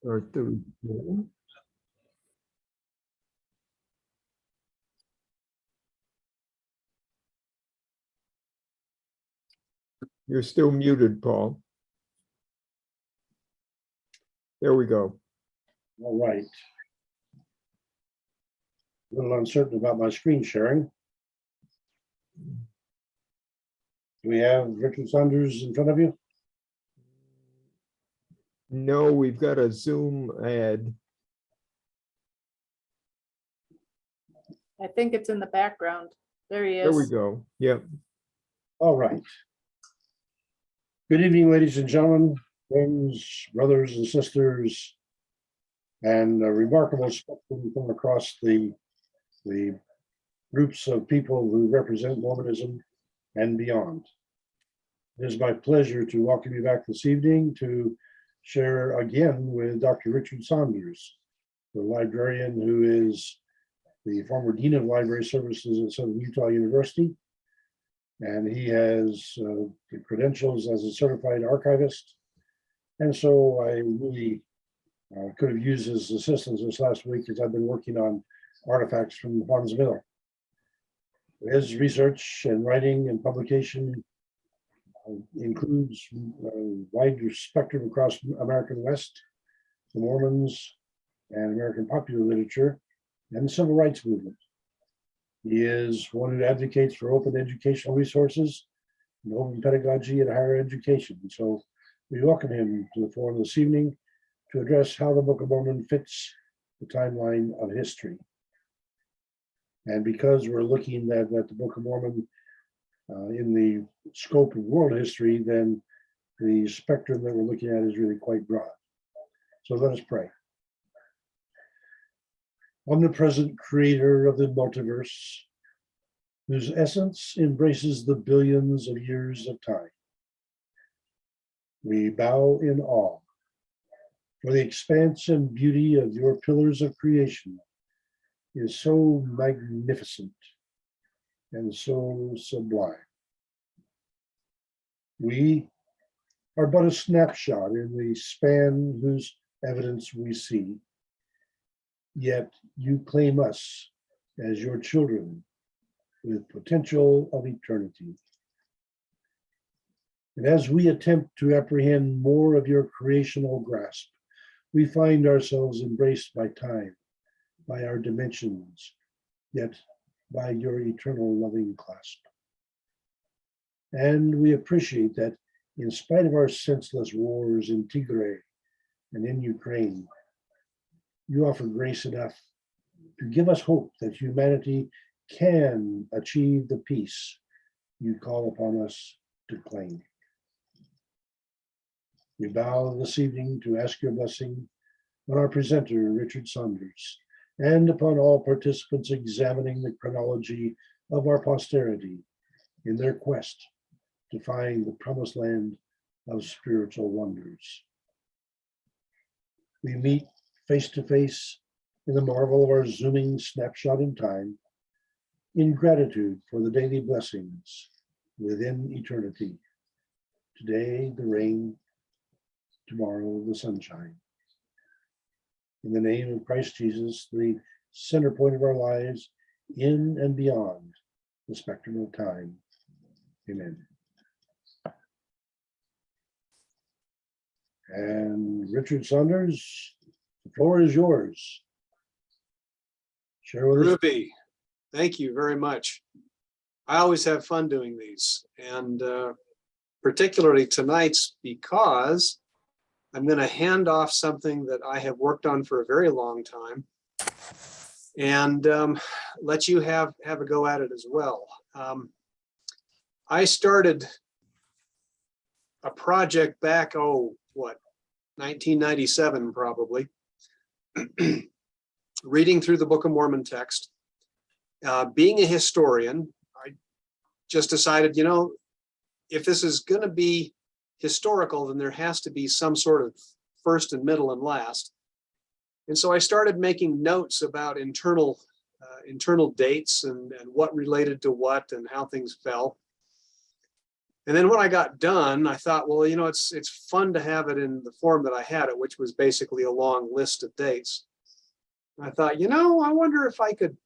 or 34. You're still muted, Paul. There we go. All right. A little uncertain about my screen sharing. Do we have Richard Saunders in front of you? No, we've got a Zoom ad. I think it's in the background. There he is. There we go. Yep. All right. Good evening, ladies and gentlemen, friends, brothers and sisters, and a remarkable spectrum from across the groups of people who represent Mormonism and beyond. It is my pleasure to welcome you back this evening to share again with Dr. Richard Saunders, the librarian who is the former Dean of Library Services at Southern Utah University. And he has the credentials as a certified archivist. And so I really could have used his assistance this last week as I've been working on artifacts from the Farms Mill. His research and writing and publication includes a wide spectrum across American West, the Mormons, and American popular literature, and the civil rights movement. He is one who advocates for open educational resources and open pedagogy in higher education. So we welcome him to the forum this evening to address how the Book of Mormon fits the timeline of history. And because we're looking at the Book of Mormon in the scope of world history, then the spectrum that we're looking at is really quite broad. So let us pray. Omnipresent creator of the multiverse, whose essence embraces the billions of years of time, we bow in awe for the expanse and beauty of your pillars of creation is so magnificent and so sublime. We are but a snapshot in the span whose evidence we see, yet you claim us as your children with potential of eternity. And as we attempt to apprehend more of your creational grasp, we find ourselves embraced by time, by our dimensions, yet by your eternal loving clasp. And we appreciate that in spite of our senseless wars in Tigray and in Ukraine, you offer grace enough to give us hope that humanity can achieve the peace you call upon us to claim. We bow this evening to ask your blessing on our presenter, Richard Saunders, and upon all participants examining the chronology of our posterity in their quest to find the promised land of spiritual wonders. We meet face to face in the marvel of our zooming snapshot in time, in gratitude for the daily blessings within eternity. Today, the rain, tomorrow, the sunshine. In the name of Christ Jesus, the center point of our lives, in and beyond the spectrum of time. Amen. And Richard Saunders, the floor is yours. Share with us. Ruby, thank you very much. I always have fun doing these, and particularly tonight's because I'm going to hand off something that I have worked on for a very long time and let you have a go at it as well. I started a project back, 1997 probably, reading through the Book of Mormon text. Being a historian, I just decided, if this is going to be historical, then there has to be some sort of first and middle and last. And so I started making notes about internal dates and what related to what and how things fell. And then when I got done, I thought, well, you know, it's fun to have it in the form that I had it, which was basically a long list of dates. And I thought, you know, I wonder if I could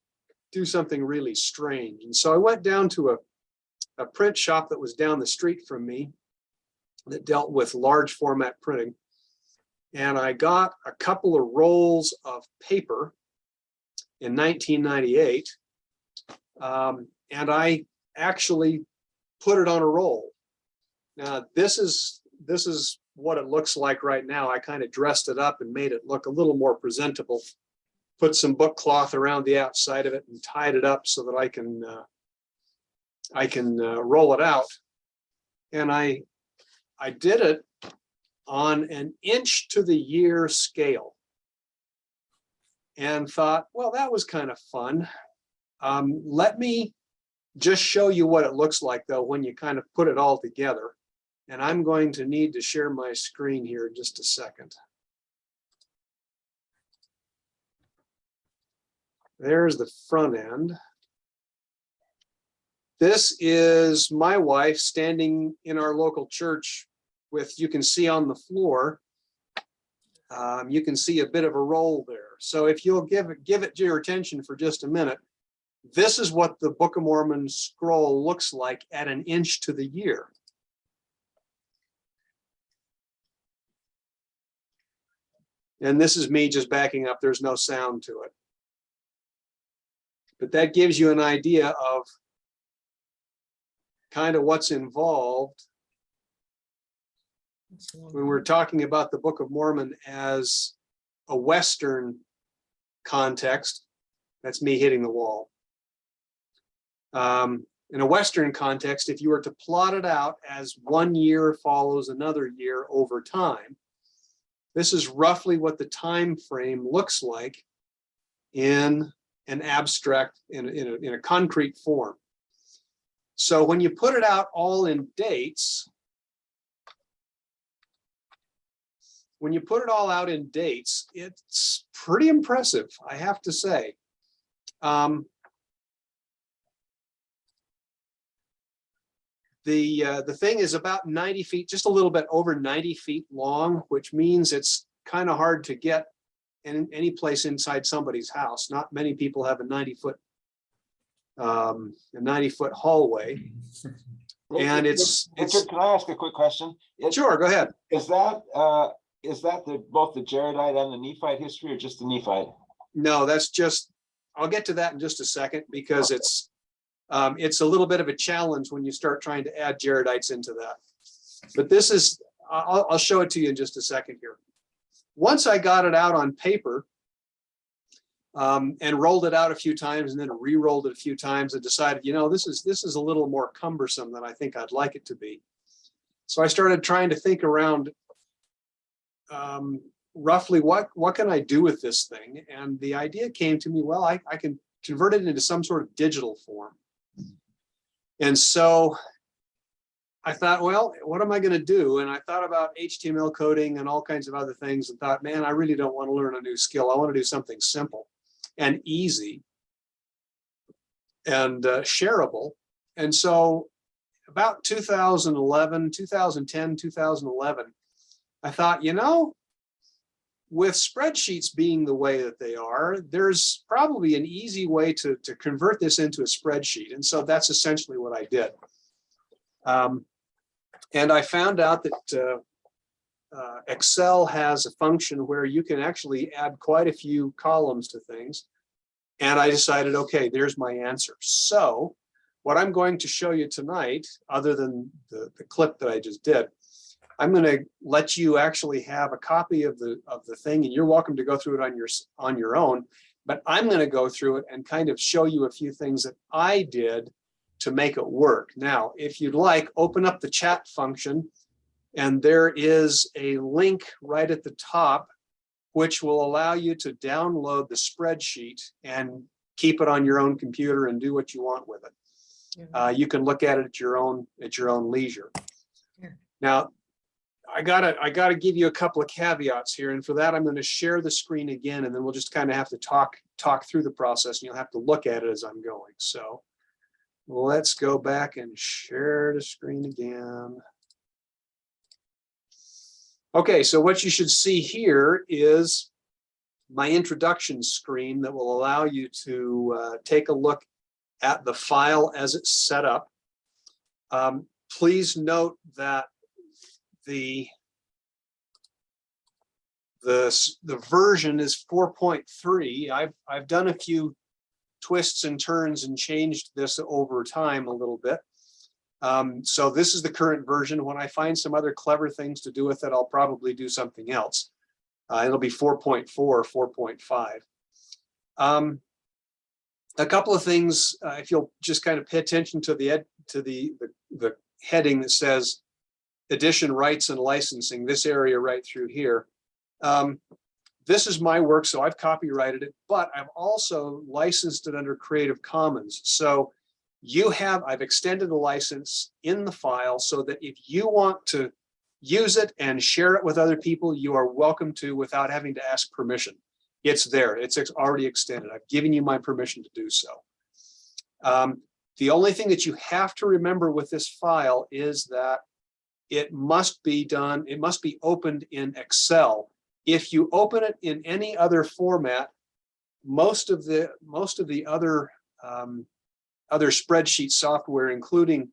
do something really strange. And so I went down to a print shop that was down the street from me that dealt with large format printing. And I got a couple of rolls of paper in 1998. And I actually put it on a roll. Now, this is what it looks like right now. I kind of dressed it up and made it look a little more presentable. Put some book cloth around the outside of it and tied it up so that I can roll it out. And I did it on an inch to the year scale and thought, well, that was kind of fun. Let me just show you what it looks like, though, when you kind of put it all together. And I'm going to need to share my screen here in just a second. There's the front end. This is my wife standing in our local church with, you can see on the floor, you can see a bit of a roll there. So if you'll give it your attention for just a minute, this is what the Book of Mormon scroll looks like at an inch to the year. And this is me just backing up. There's no sound to it. But that gives you an idea of kind of what's involved when we're talking about the Book of Mormon as a Western context. That's me hitting the wall. In a Western context, if you were to plot it out as 1 year follows another year over time, this is roughly what the time frame looks like in an abstract, in a concrete form. So when you put it out all in dates, it's pretty impressive, I have to say. The thing is about 90 feet, just a little bit over 90 feet long, which means it's kind of hard to get in any place inside somebody's house. Not many people have a 90-foot hallway. And it's Richard, can I ask a quick question? Sure, go ahead. Is that both the Jaredite and the Nephite history, or just the Nephite? No, that's just, I'll get to that in just a second, because it's a little bit of a challenge when you start trying to add Jaredites into that. But this is, I'll show it to you in just a second here. Once I got it out on paper and rolled it out a few times and then re-rolled it a few times, and decided, you know, this is a little more cumbersome than I think I'd like it to be. So I started trying to think around roughly what can I do with this thing? And the idea came to me, well, I can convert it into some sort of digital form. And so I thought, well, what am I going to do? And I thought about HTML coding and all kinds of other things, and thought, man, I really don't want to learn a new skill. I want to do something simple and easy and shareable. And so about 2011, 2010, 2011, I thought, you know, with spreadsheets being the way that they are, there's probably an easy way to convert this into a spreadsheet. And so that's essentially what I did. And I found out that Excel has a function where you can actually add quite a few columns to things. And I decided, okay, there's my answer. So what I'm going to show you tonight, other than the clip that I just did, I'm going to let you actually have a copy of the thing, and you're welcome to go through it on your own. But I'm going to go through it and kind of show you a few things that I did to make it work. Now, if you'd like, open up the chat function, and there is a link right at the top, which will allow you to download the spreadsheet and keep it on your own computer and do what you want with it. You can look at it at your own leisure. Now, I gotta give you a couple of caveats here, and for that I'm going to share the screen again, and then we'll just kind of have to talk through the process, and you'll have to look at it as I'm going. So let's go back and share the screen again. Okay, so what you should see here is my introduction screen that will allow you to take a look at the file as it's set up. Please note that the version is 4.3. I've done a few twists and turns and changed this over time a little bit. So this is the current version. When I find some other clever things to do with it, I'll probably do something else. It'll be 4.4 or 4.5. A couple of things, if you'll just kind of pay attention to the heading that says edition rights and licensing, this area right through here. This is my work, so I've copyrighted it, but I've also licensed it under Creative Commons. So I've extended the license in the file so that if you want to use it and share it with other people, you are welcome to without having to ask permission. It's there, it's already extended. I've given you my permission to do so. The only thing that you have to remember with this file is that it must be opened in Excel. If you open it in any other format, most of the other spreadsheet software, including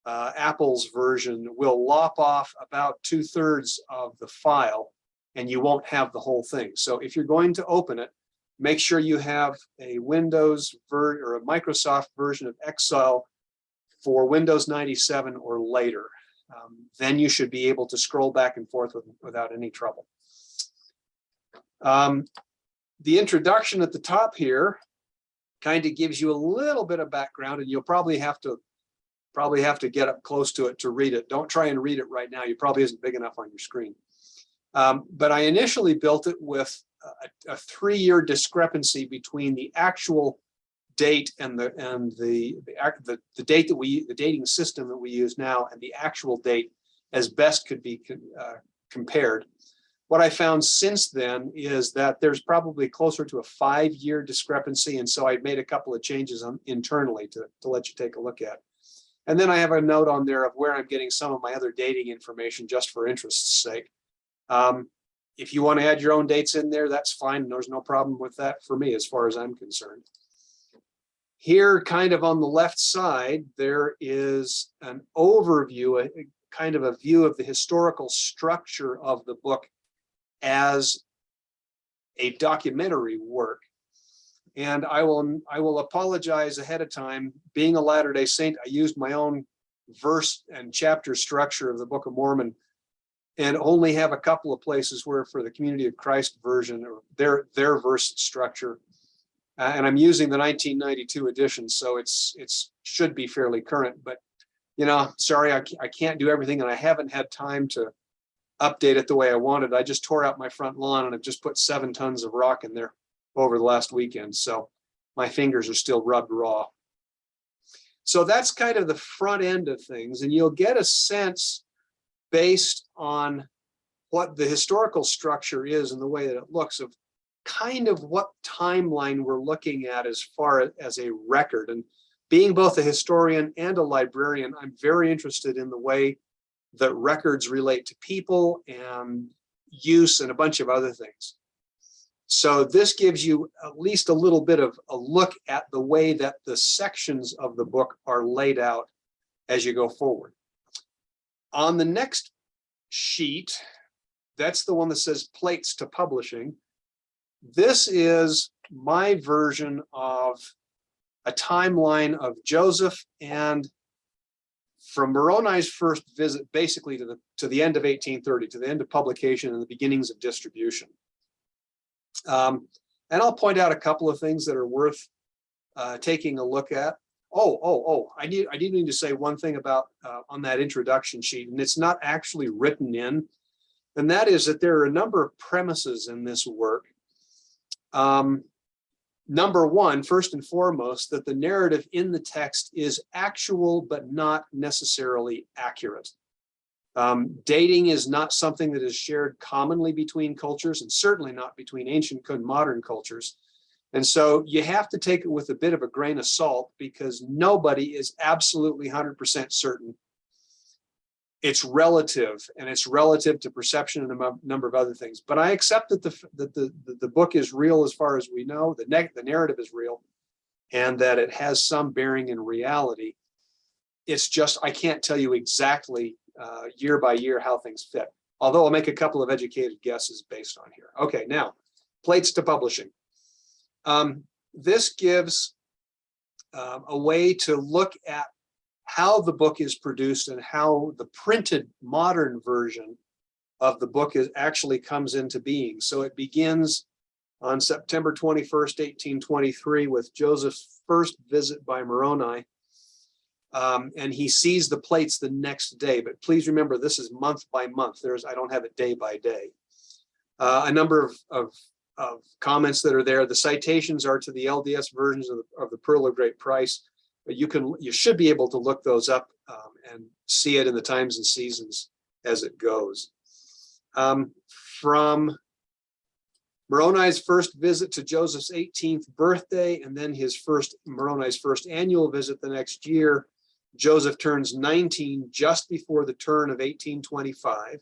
Apple's version, will lop off about 2/3 of the file, and you won't have the whole thing. So if you're going to open it, make sure you have a Windows or a Microsoft version of Excel for Windows 97 or later. Then you should be able to scroll back and forth without any trouble. The introduction at the top here kind of gives you a little bit of background, and you'll probably have to get up close to it to read it. Don't try and read it right now. You probably isn't big enough on your screen. But I initially built it with a 3-year discrepancy between the actual date and the date that the dating system that we use now and the actual date as best could be compared. What I found since then is that there's probably closer to a 5-year discrepancy, and so I made a couple of changes internally to let you take a look at. And then I have a note on there of where I'm getting some of my other dating information just for interest's sake. If you want to add your own dates in there, that's fine. There's no problem with that for me as far as I'm concerned. Here, kind of on the left side, there is an overview, a kind of a view of the historical structure of the book as a documentary work. And I will apologize ahead of time. Being a Latter-day Saint, I used my own verse and chapter structure of the Book of Mormon, and only have a couple of places where for the Community of Christ version or their verse structure. And I'm using the 1992 edition, so it should be fairly current. But sorry, I can't do everything, and I haven't had time to update it the way I wanted. I just tore out my front lawn, and I've just put 7 tons of rock in there over the last weekend, so my fingers are still rubbed raw. So that's kind of the front end of things, and you'll get a sense based on what the historical structure is and the way that it looks of kind of what timeline we're looking at as far as a record. And being both a historian and a librarian, I'm very interested in the way that records relate to people and use and a bunch of other things. So this gives you at least a little bit of a look at the way that the sections of the book are laid out as you go forward. On the next sheet, that's the one that says plates to publishing. This is my version of a timeline of Joseph and from Moroni's first visit basically to the end of 1830, to the end of publication and the beginnings of distribution. And I'll point out a couple of things that are worth taking a look at. I did need to say one thing about on that introduction sheet, and it's not actually written in, and that is that there are a number of premises in this work. Number one, first and foremost, that the narrative in the text is actual but not necessarily accurate. Dating is not something that is shared commonly between cultures, and certainly not between ancient and modern cultures. And so you have to take it with a bit of a grain of salt because nobody is absolutely 100% certain. It's relative, and it's relative to perception and a number of other things. But I accept that the book is real as far as we know. The narrative is real, and that it has some bearing in reality. It's just I can't tell you exactly year by year how things fit. Although I'll make a couple of educated guesses based on here. Okay, now plates to publishing. This gives a way to look at how the book is produced and how the printed modern version of the book actually comes into being. So it begins on September 21st, 1823, with Joseph's first visit by Moroni. And he sees the plates the next day. But please remember, this is month by month. I don't have it day by day. A number of comments that are there. The citations are to the LDS versions of the Pearl of Great Price. But you should be able to look those up and see it in the Times and Seasons as it goes. From Moroni's first visit to Joseph's 18th birthday, and then Moroni's first annual visit the next year, Joseph turns 19 just before the turn of 1825.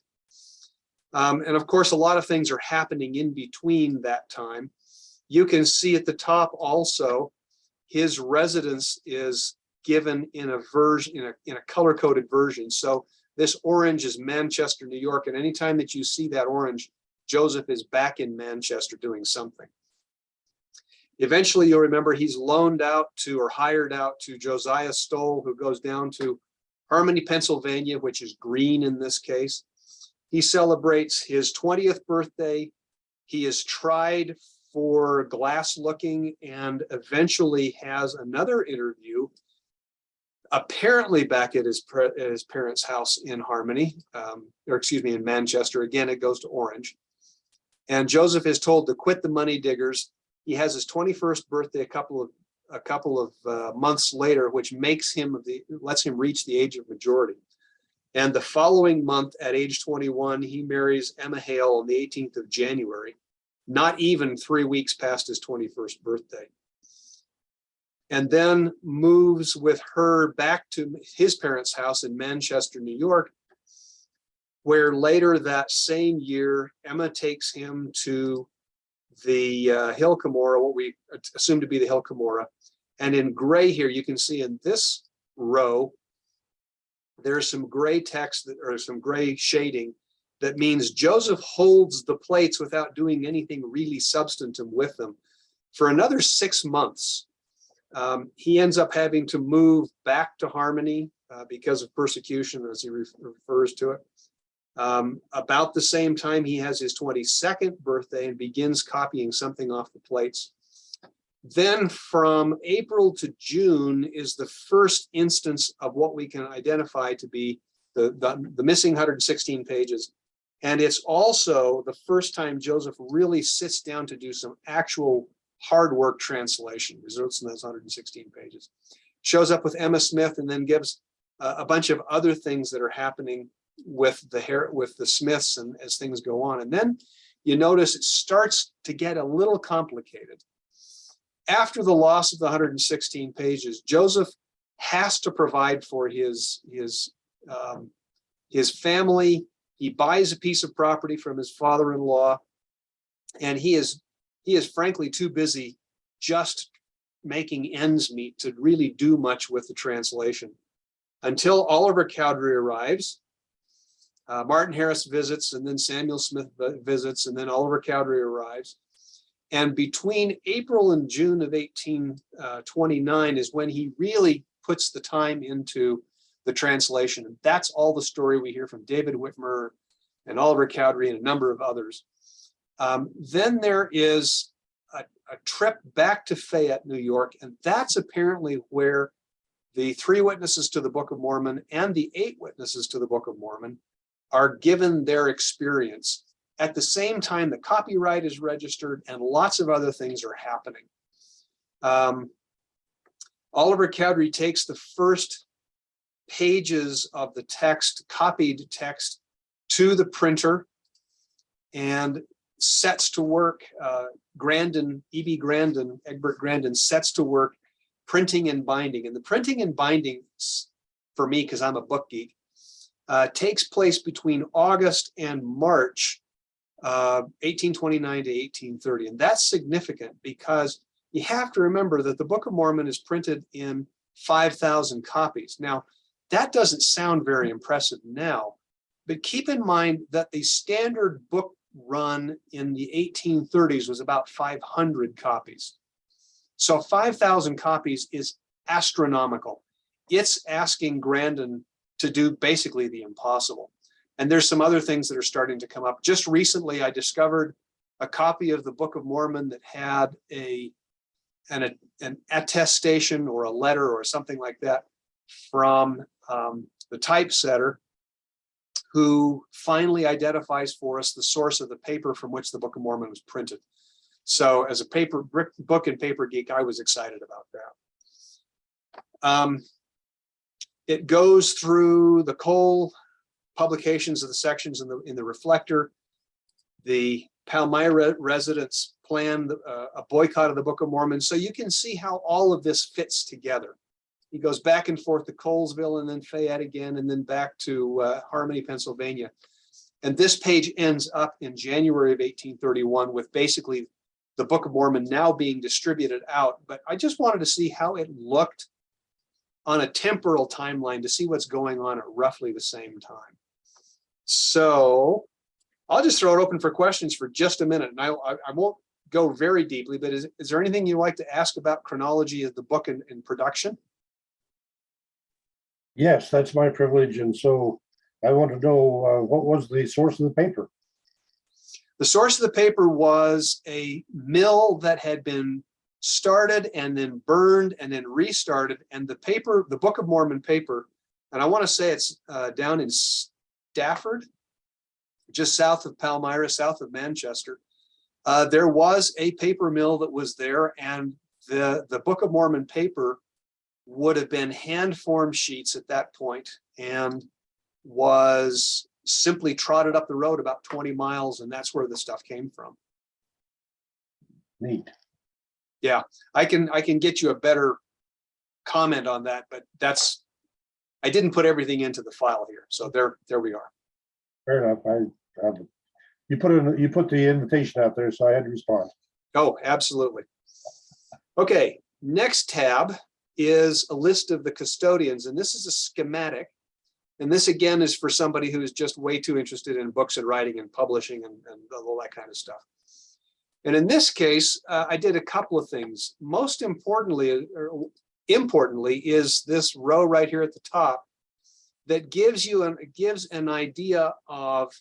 And of course, a lot of things are happening in between that time. You can see at the top also, his residence is given in a version, in a color-coded version. So this orange is Manchester, New York, and anytime that you see that orange, Joseph is back in Manchester doing something. Eventually, you'll remember he's loaned out to or hired out to Josiah Stoll, who goes down to Harmony, Pennsylvania, which is green in this case. He celebrates his 20th birthday. He is tried for glass looking and eventually has another interview, apparently back at his parents' house in Harmony, in Manchester. Again, it goes to orange. And Joseph is told to quit the money diggers. He has his 21st birthday a couple of months later, which lets him reach the age of majority. And the following month, at age 21, he marries Emma Hale on the 18th of January, not even 3 weeks past his 21st birthday. And then moves with her back to his parents' house in Manchester, New York, where later that same year, Emma takes him to the Hill Cumorah, what we assume to be the Hill Cumorah. And in gray here, you can see in this row, there's some gray text or some gray shading that means Joseph holds the plates without doing anything really substantive with them for another 6 months. He ends up having to move back to Harmony because of persecution, as he refers to it. About the same time, he has his 22nd birthday and begins copying something off the plates. Then from April to June is the first instance of what we can identify to be the missing 116 pages. And it's also the first time Joseph really sits down to do some actual hard work translation, results in those 116 pages. Shows up with Emma Smith and then gives a bunch of other things that are happening with the Smiths and as things go on. And then you notice it starts to get a little complicated. After the loss of the 116 pages, Joseph has to provide for his family. He buys a piece of property from his father-in-law, and he is frankly too busy just making ends meet to really do much with the translation. Until Oliver Cowdery arrives, Martin Harris visits, and then Samuel Smith visits, and then Oliver Cowdery arrives. And between April and June of 1829 is when he really puts the time into the translation. And that's all the story we hear from David Whitmer and Oliver Cowdery and a number of others. Then there is a trip back to Fayette, New York, and that's apparently where the 3 witnesses to the Book of Mormon and the 8 witnesses to the Book of Mormon are given their experience. At the same time, the copyright is registered and lots of other things are happening. Oliver Cowdery takes the first pages of the text, copied text, to the printer, and sets to work, Grandin, E.B. Grandin, Egbert Grandin sets to work printing and binding. And the printing and binding, for me, because I'm a book geek, takes place between August and March 1829 to 1830. And that's significant because you have to remember that the Book of Mormon is printed in 5,000 copies. Now, that doesn't sound very impressive now, but keep in mind that the standard book run in the 1830s was about 500 copies. So 5,000 copies is astronomical. It's asking Grandin to do basically the impossible. And there's some other things that are starting to come up. Just recently, I discovered a copy of the Book of Mormon that had an attestation or a letter or something like that from the typesetter, who finally identifies for us the source of the paper from which the Book of Mormon was printed. So as a book and paper geek, I was excited about that. It goes through the Cole publications of the sections in the Reflector. The Palmyra residents planned a boycott of the Book of Mormon. So you can see how all of this fits together. He goes back and forth to Colesville and then Fayette again, and then back to Harmony, Pennsylvania. And this page ends up in January of 1831 with basically the Book of Mormon now being distributed out. But I just wanted to see how it looked on a temporal timeline to see what's going on at roughly the same time. So I'll just throw it open for questions for just a minute. And I won't go very deeply, but is there anything you'd like to ask about chronology of the book in production? Yes, that's my privilege. And so I want to know what was the source of the paper? The source of the paper was a mill that had been started and then burned and then restarted. And the paper, the Book of Mormon paper, and I want to say it's down in Stafford, just south of Palmyra, south of Manchester. There was a paper mill that was there, and the Book of Mormon paper would have been hand-formed sheets at that point and was simply trotted up the road about 20 miles, and that's where the stuff came from. Neat. Yeah, I can get you a better comment on that, but I didn't put everything into the file here, so there we are. Fair enough. You put the invitation out there, so I had to respond. Oh, absolutely. Okay, next tab is a list of the custodians, and this is a schematic. And this again is for somebody who is just way too interested in books and writing and publishing and all that kind of stuff. And in this case, I did a couple of things. Most importantly is this row right here at the top that gives an idea of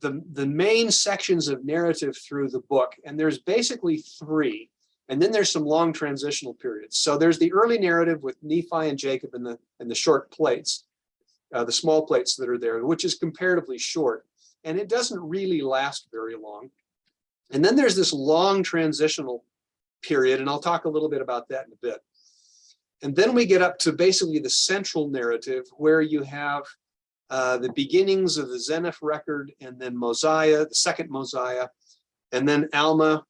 the main sections of narrative through the book. And there's basically 3. And then there's some long transitional periods. So there's the early narrative with Nephi and Jacob and the short plates, the small plates that are there, which is comparatively short. And it doesn't really last very long. And then there's this long transitional period, and I'll talk a little bit about that in a bit. And then we get up to basically the central narrative, where you have the beginnings of the Zenith record, and then Mosiah, the second Mosiah, and then Alma,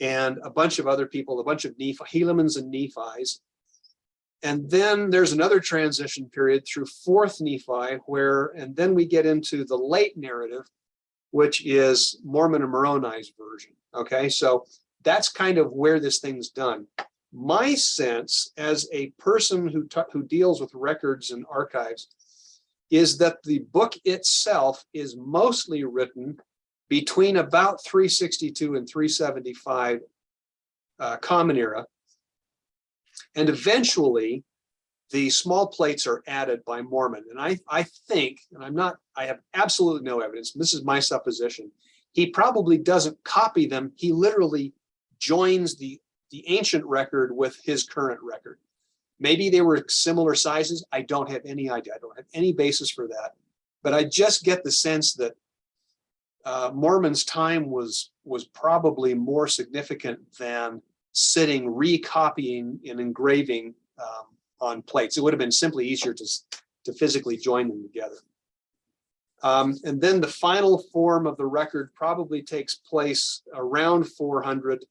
and a bunch of other people, a bunch of Helamans and Nephis. And then there's another transition period through 4th Nephi, and then we get into the late narrative, which is Mormon and Moroni's version. Okay, so that's kind of where this thing's done. My sense as a person who deals with records and archives is that the book itself is mostly written between about 362 and 375 Common Era. And eventually the small plates are added by Mormon. And I think, and I have absolutely no evidence, this is my supposition, he probably doesn't copy them. He literally joins the ancient record with his current record. Maybe they were similar sizes. I don't have any idea. I don't have any basis for that. But I just get the sense that Mormon's time was probably more significant than sitting recopying and engraving on plates. It would have been simply easier to physically join them together. And then the final form of the record probably takes place around 400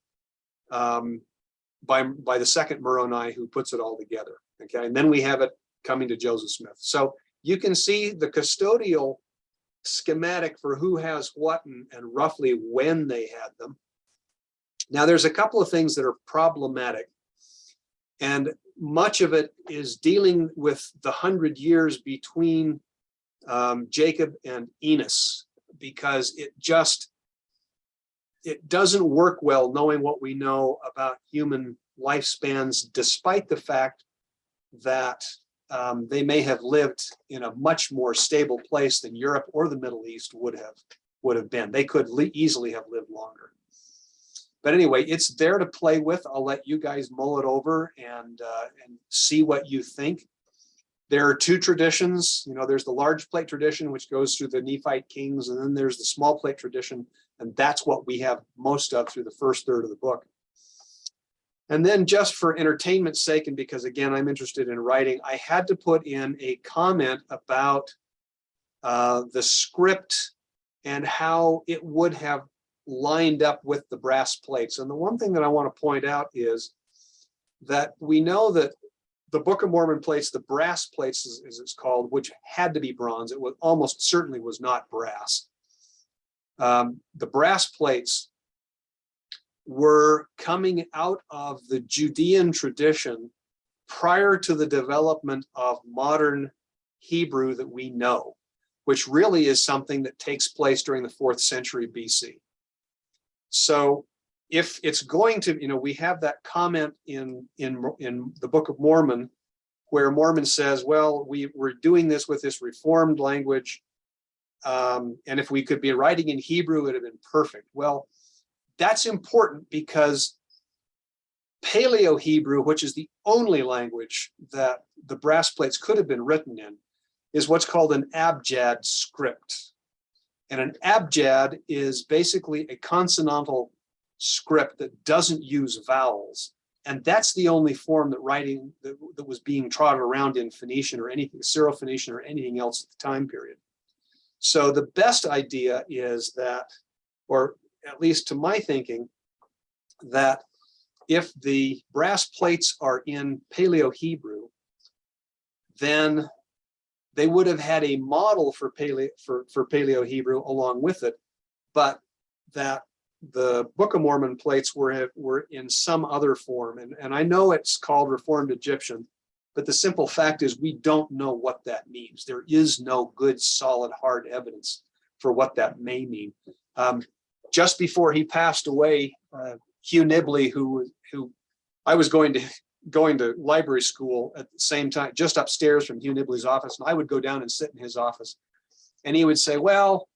by the second Moroni, who puts it all together. Okay, and then we have it coming to Joseph Smith. So you can see the custodial schematic for who has what and roughly when they had them. Now, there's a couple of things that are problematic, and much of it is dealing with the 100 years between Jacob and Enos, because it doesn't work well knowing what we know about human lifespans, despite the fact that they may have lived in a much more stable place than Europe or the Middle East would have been. They could easily have lived longer. But anyway, it's there to play with. I'll let you guys mull it over and see what you think. There are two traditions. You know, there's the large plate tradition, which goes through the Nephite kings, and then there's the small plate tradition, and that's what we have most of through the first third of the book. And then, just for entertainment's sake, and because again I'm interested in writing, I had to put in a comment about the script and how it would have lined up with the brass plates. And the one thing that I want to point out is that we know that the Book of Mormon plates, the brass plates as it's called, which had to be bronze, it was almost certainly was not brass. The brass plates were coming out of the Judean tradition prior to the development of modern Hebrew that we know, which really is something that takes place during the 4th century BC. So if it's going to, you know, we have that comment in the Book of Mormon, where Mormon says, well, we're doing this with this reformed language, and if we could be writing in Hebrew, it would have been perfect. Well, that's important because Paleo-Hebrew, which is the only language that the brass plates could have been written in, is what's called an abjad script. And an abjad is basically a consonantal script that doesn't use vowels. And that's the only form that writing that was being trotted around in Phoenician or anything, Syro-Phoenician or anything else at the time period. So the best idea is that, or at least to my thinking, that if the brass plates are in Paleo-Hebrew, then they would have had a model for Paleo-Hebrew along with it, but that the Book of Mormon plates were in some other form. And I know it's called Reformed Egyptian, but the simple fact is we don't know what that means. There is no good, solid, hard evidence for what that may mean. Just before he passed away, Hugh Nibley, who I was going to library school at the same time, just upstairs from Hugh Nibley's office, and I would go down and sit in his office, and he would say, well,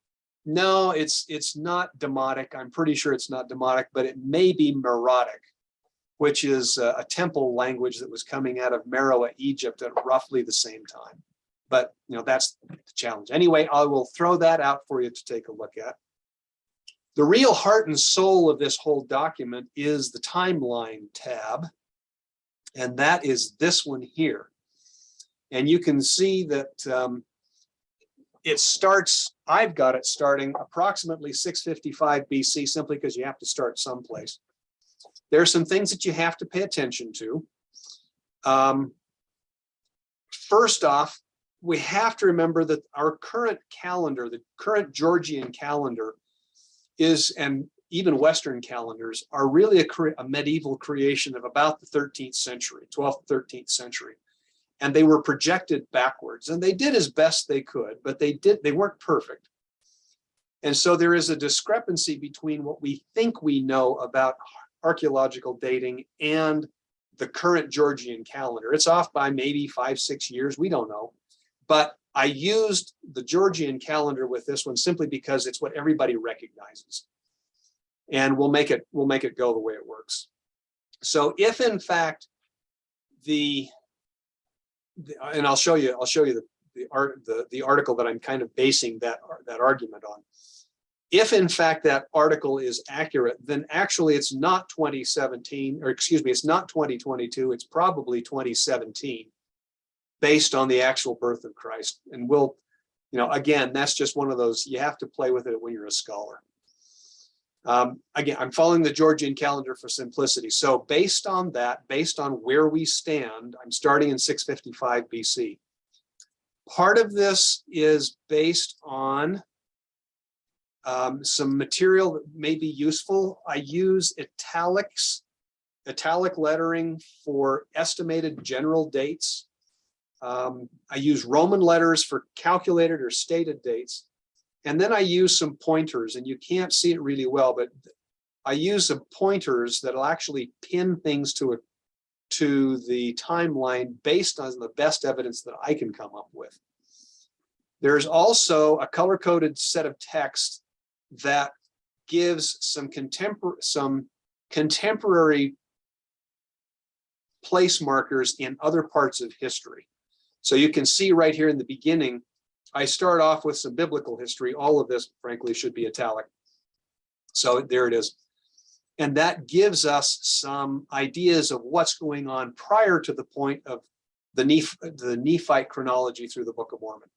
no, it's not Demotic. I'm pretty sure it's not Demotic, but it may be Meroitic, which is a temple language that was coming out of Meroe, Egypt at roughly the same time. But you know, that's the challenge. Anyway, I will throw that out for you to take a look at. The real heart and soul of this whole document is the timeline tab, and that is this one here. And you can see that it starts, I've got it starting approximately 655 BC, simply because you have to start someplace. There are some things that you have to pay attention to. First off, we have to remember that our current calendar, the current Georgian calendar, is, and even Western calendars, are really a medieval creation of about the 13th century, 12th, 13th century. And they were projected backwards, and they did as best they could, but they weren't perfect. And so there is a discrepancy between what we think we know about archaeological dating and the current Georgian calendar. It's off by maybe 5-6 years, we don't know. But I used the Georgian calendar with this one simply because it's what everybody recognizes. And we'll make it go the way it works. So if in fact and I'll show you the article that I'm kind of basing that argument on. If in fact that article is accurate, then actually it's not 2017, or excuse me, it's not 2022, it's probably 2017, based on the actual birth of Christ. And we'll You know, again, that's just one of those, you have to play with it when you're a scholar. Again, I'm following the Georgian calendar for simplicity. So based on that, based on where we stand, I'm starting in 655 BC. Part of this is based on some material that may be useful. I use italic lettering for estimated general dates. I use Roman letters for calculated or stated dates. And then I use some pointers, and you can't see it really well, but I use some pointers that'll actually pin things to the timeline based on the best evidence that I can come up with. There's also a color-coded set of text that gives some contemporary place markers in other parts of history. So you can see right here in the beginning, I start off with some biblical history. All of this, frankly, should be italic. So there it is. And that gives us some ideas of what's going on prior to the point of the Nephite chronology through the Book of Mormon.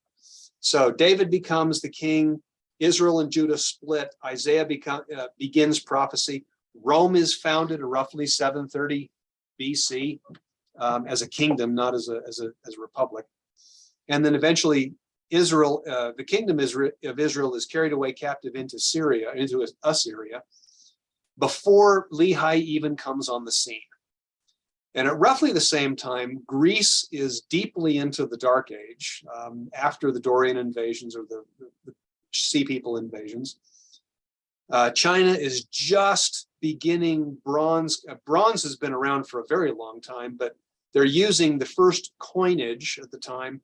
So David becomes the king, Israel and Judah split, Isaiah begins prophecy, Rome is founded roughly 730 BC as a kingdom, not as a republic. And then eventually Israel, the kingdom of Israel is carried away captive into Assyria, before Lehi even comes on the scene. And at roughly the same time, Greece is deeply into the Dark Age after the Dorian invasions or the Sea People invasions. China is just beginning bronze. Bronze has been around for a very long time, but they're using the first coinage at the time.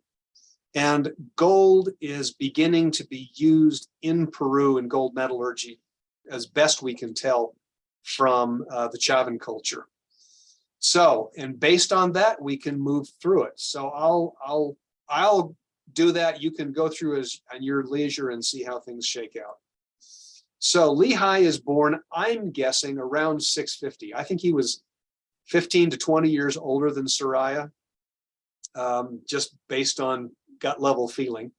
And gold is beginning to be used in Peru in gold metallurgy, as best we can tell from the Chavan culture. So, and based on that, we can move through it. So I'll do that. You can go through on your leisure and see how things shake out. So Lehi is born, I'm guessing, around 650. I think he was 15 to 20 years older than Sariah, just based on gut level feeling.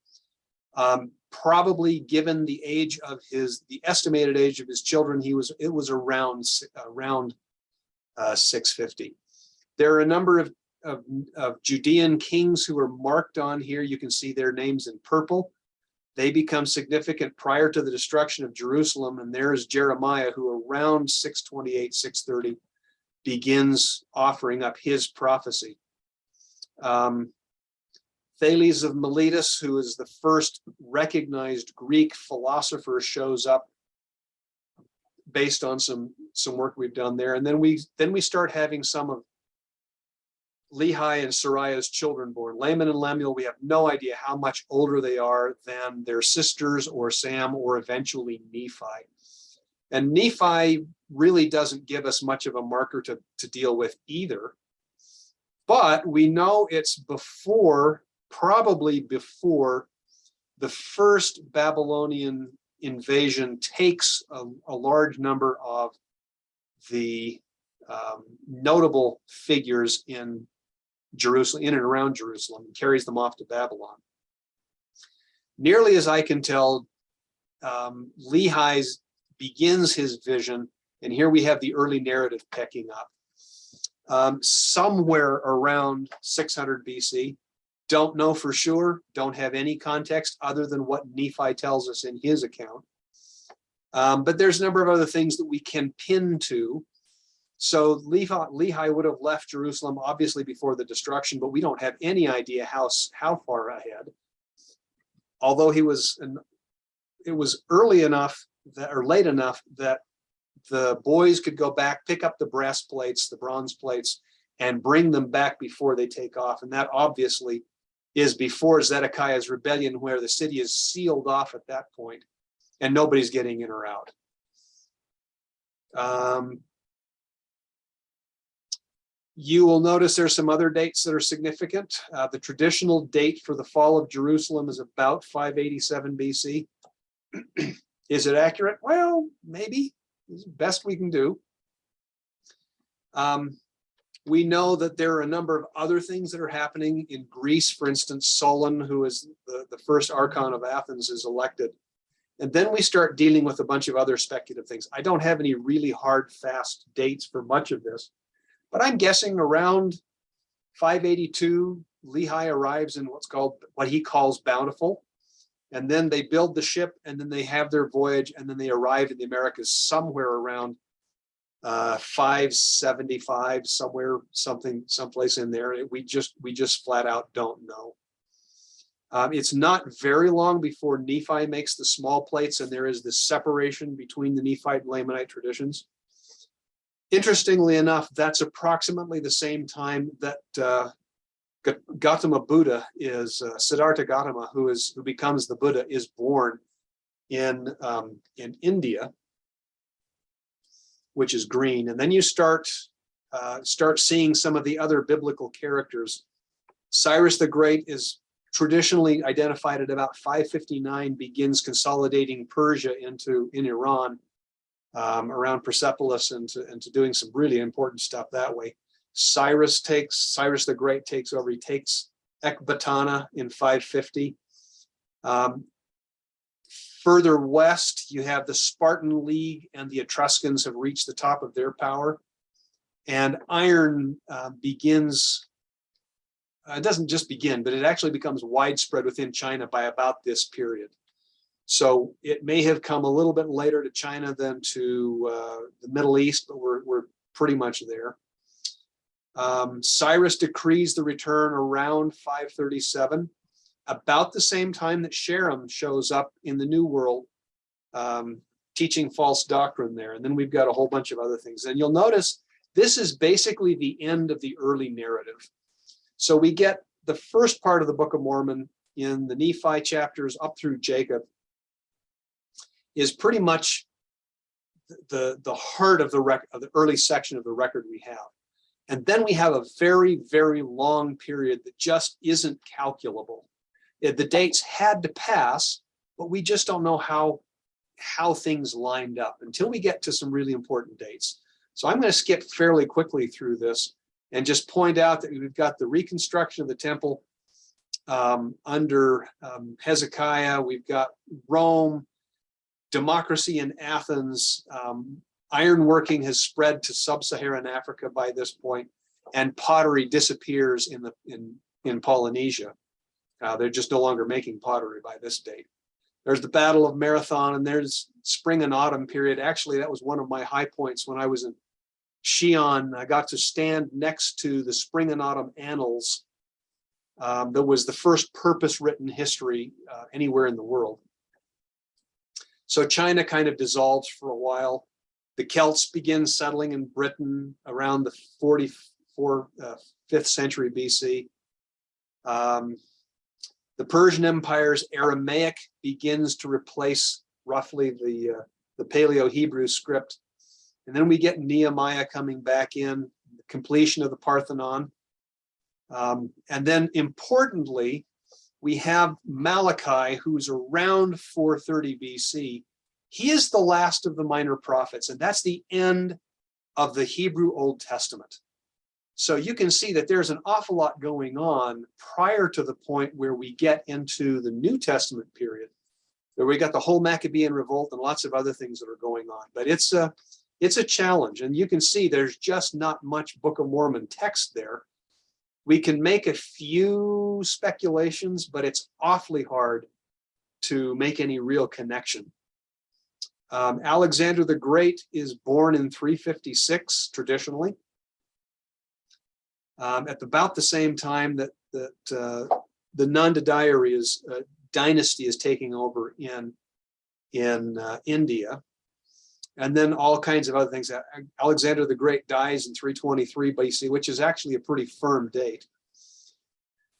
Probably given the age of the estimated age of his children, it was around 650. There are a number of Judean kings who are marked on here. You can see their names in purple. They become significant prior to the destruction of Jerusalem. And there's Jeremiah, who around 628, 630 begins offering up his prophecy. Thales of Miletus, who is the first recognized Greek philosopher, shows up based on some work we've done there. And then we start having some of Lehi and Sariah's children born. Laman and Lemuel, we have no idea how much older they are than their sisters or Sam or eventually Nephi. And Nephi really doesn't give us much of a marker to deal with either. But we know it's probably before the first Babylonian invasion takes a large number of the notable figures in Jerusalem, in and around Jerusalem, and carries them off to Babylon. Nearly as I can tell, Lehi begins his vision, and here we have the early narrative picking up. Somewhere around 600 BC. Don't know for sure, don't have any context other than what Nephi tells us in his account. But there's a number of other things that we can pin to. So Lehi would have left Jerusalem obviously before the destruction, but we don't have any idea how far ahead. Although it was early enough or late enough that the boys could go back, pick up the brass plates, the bronze plates, and bring them back before they take off. And that obviously is before Zedekiah's rebellion, where the city is sealed off at that point and nobody's getting in or out. You will notice there's some other dates that are significant. The traditional date for the fall of Jerusalem is about 587 BC. Is it accurate? Well, maybe. It's the best we can do. We know that there are a number of other things that are happening in Greece. For instance, Solon, who is the first archon of Athens, is elected. And then we start dealing with a bunch of other speculative things. I don't have any really hard, fast dates for much of this, but I'm guessing around 582, Lehi arrives in what he calls Bountiful. And then they build the ship, and then they have their voyage, and then they arrive in the Americas somewhere around 575, someplace in there. We just flat out don't know. It's not very long before Nephi makes the small plates, and there is this separation between the Nephite and Lamanite traditions. Interestingly enough, that's approximately the same time that Gautama Buddha is Siddhartha Gautama, who becomes the Buddha, is born in India, which is green. And then you start seeing some of the other biblical characters. Cyrus the Great is traditionally identified at about 559, begins consolidating Persia in Iran around Persepolis and to doing some really important stuff that way. Cyrus the Great takes over. He takes Ecbatana in 550. Further west, you have the Spartan League and the Etruscans have reached the top of their power. And iron begins, it doesn't just begin, but it actually becomes widespread within China by about this period. So it may have come a little bit later to China than to the Middle East, but we're pretty much there. Cyrus decrees the return around 537, about the same time that Sherem shows up in the New World, teaching false doctrine there. And then we've got a whole bunch of other things. And you'll notice this is basically the end of the early narrative. So we get the first part of the Book of Mormon in the Nephi chapters up through Jacob is pretty much the heart of the early section of the record we have. And then we have a very, very long period that just isn't calculable. The dates had to pass, but we just don't know how things lined up until we get to some really important dates. So I'm going to skip fairly quickly through this and just point out that we've got the reconstruction of the temple under Hezekiah. We've got Rome, democracy in Athens. Ironworking has spread to sub-Saharan Africa by this point, and pottery disappears in Polynesia. They're just no longer making pottery by this date. There's the Battle of Marathon, and there's spring and autumn period. Actually, that was one of my high points when I was in Xi'an. I got to stand next to the spring and autumn annals. That was the first purpose-written history anywhere in the world. So China kind of dissolves for a while. The Celts begin settling in Britain around the 5th century BC. The Persian Empire's Aramaic begins to replace roughly the Paleo-Hebrew script. And then we get Nehemiah coming back in, the completion of the Parthenon. And then importantly, we have Malachi, who's around 430 BC. He is the last of the minor prophets, and that's the end of the Hebrew Old Testament. So you can see that there's an awful lot going on prior to the point where we get into the New Testament period, where we got the whole Maccabean revolt and lots of other things that are going on. But it's a challenge, and you can see there's just not much Book of Mormon text there. We can make a few speculations, but it's awfully hard to make any real connection. Alexander the Great is born in 356 traditionally. At about the same time that the Nanda dynasty is taking over in India, and then all kinds of other things. Alexander the Great dies in 323 BC, which is actually a pretty firm date.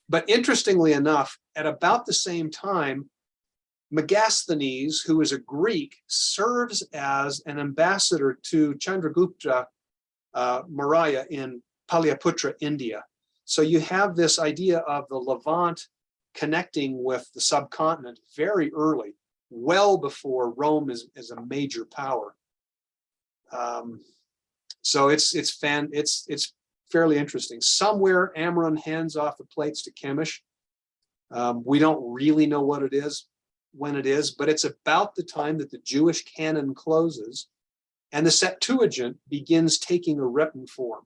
But interestingly enough, at about the same time, Megasthenes, who is a Greek, serves as an ambassador to Chandragupta Maurya in Pataliputra, India. So you have this idea of the Levant connecting with the subcontinent very early, well before Rome is a major power. So it's fairly interesting. Somewhere Amram hands off the plates to Chemish. We don't really know what it is, when it is, but it's about the time that the Jewish canon closes and the Septuagint begins taking a written form.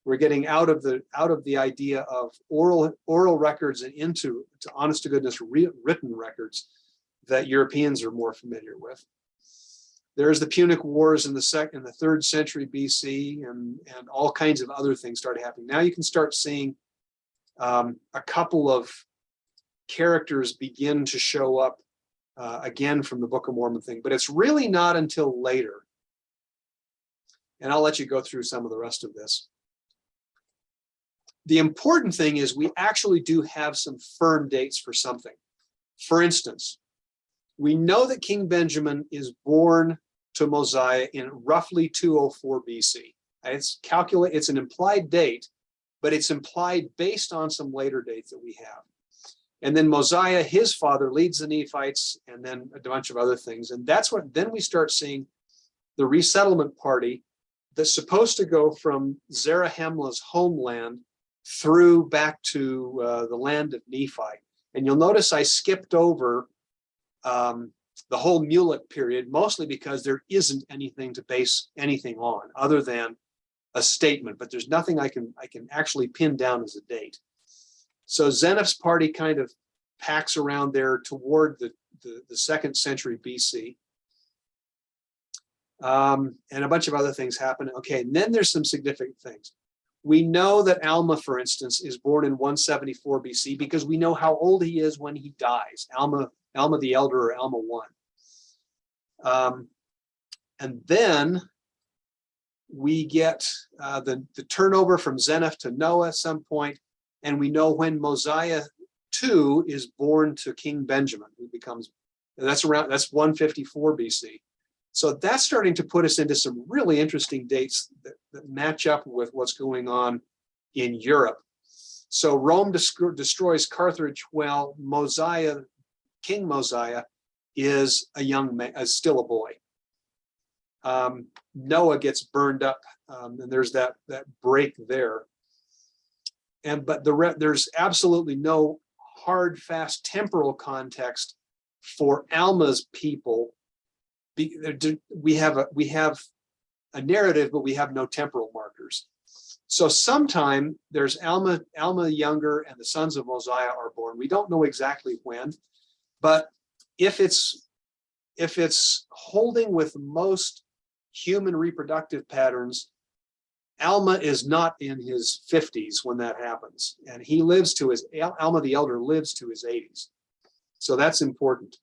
We're getting out of the idea of oral records and into honest to goodness written records that Europeans are more familiar with. There's the Punic Wars in the 3rd century BC, and all kinds of other things started happening. Now you can start seeing a couple of characters begin to show up again from the Book of Mormon thing, but it's really not until later. And I'll let you go through some of the rest of this. The important thing is we actually do have some firm dates for something. For instance, we know that King Benjamin is born to Mosiah in roughly 204 BC. It's an implied date, but it's implied based on some later dates that we have. And then Mosiah, his father, leads the Nephites, and then a bunch of other things. And that's what then we start seeing the resettlement party that's supposed to go from Zarahemla's homeland through back to the land of Nephi. And you'll notice I skipped over the whole Mulek period, mostly because there isn't anything to base anything on other than a statement, but there's nothing I can actually pin down as a date. So Zeniff's party kind of packs around there toward the 2nd century BC. And a bunch of other things happen. Okay, and then there's some significant things. We know that Alma, for instance, is born in 174 BC because we know how old he is when he dies. Alma the Elder, or Alma I. And then we get the turnover from Zeniff to Noah at some point, and we know when Mosiah II is born to King Benjamin, who becomes, that's 154 BC. So that's starting to put us into some really interesting dates that match up with what's going on in Europe. So Rome destroys Carthage while King Mosiah is a young man, still a boy. Noah gets burned up, and there's that break there. But there's absolutely no hard, fast temporal context for Alma's people. We have a narrative, but we have no temporal markers. So sometime there's Alma Younger and the sons of Mosiah are born. We don't know exactly when, but if it's holding with most human reproductive patterns, Alma is not in his 50s when that happens, and Alma the Elder lives to his 80s. So that's important.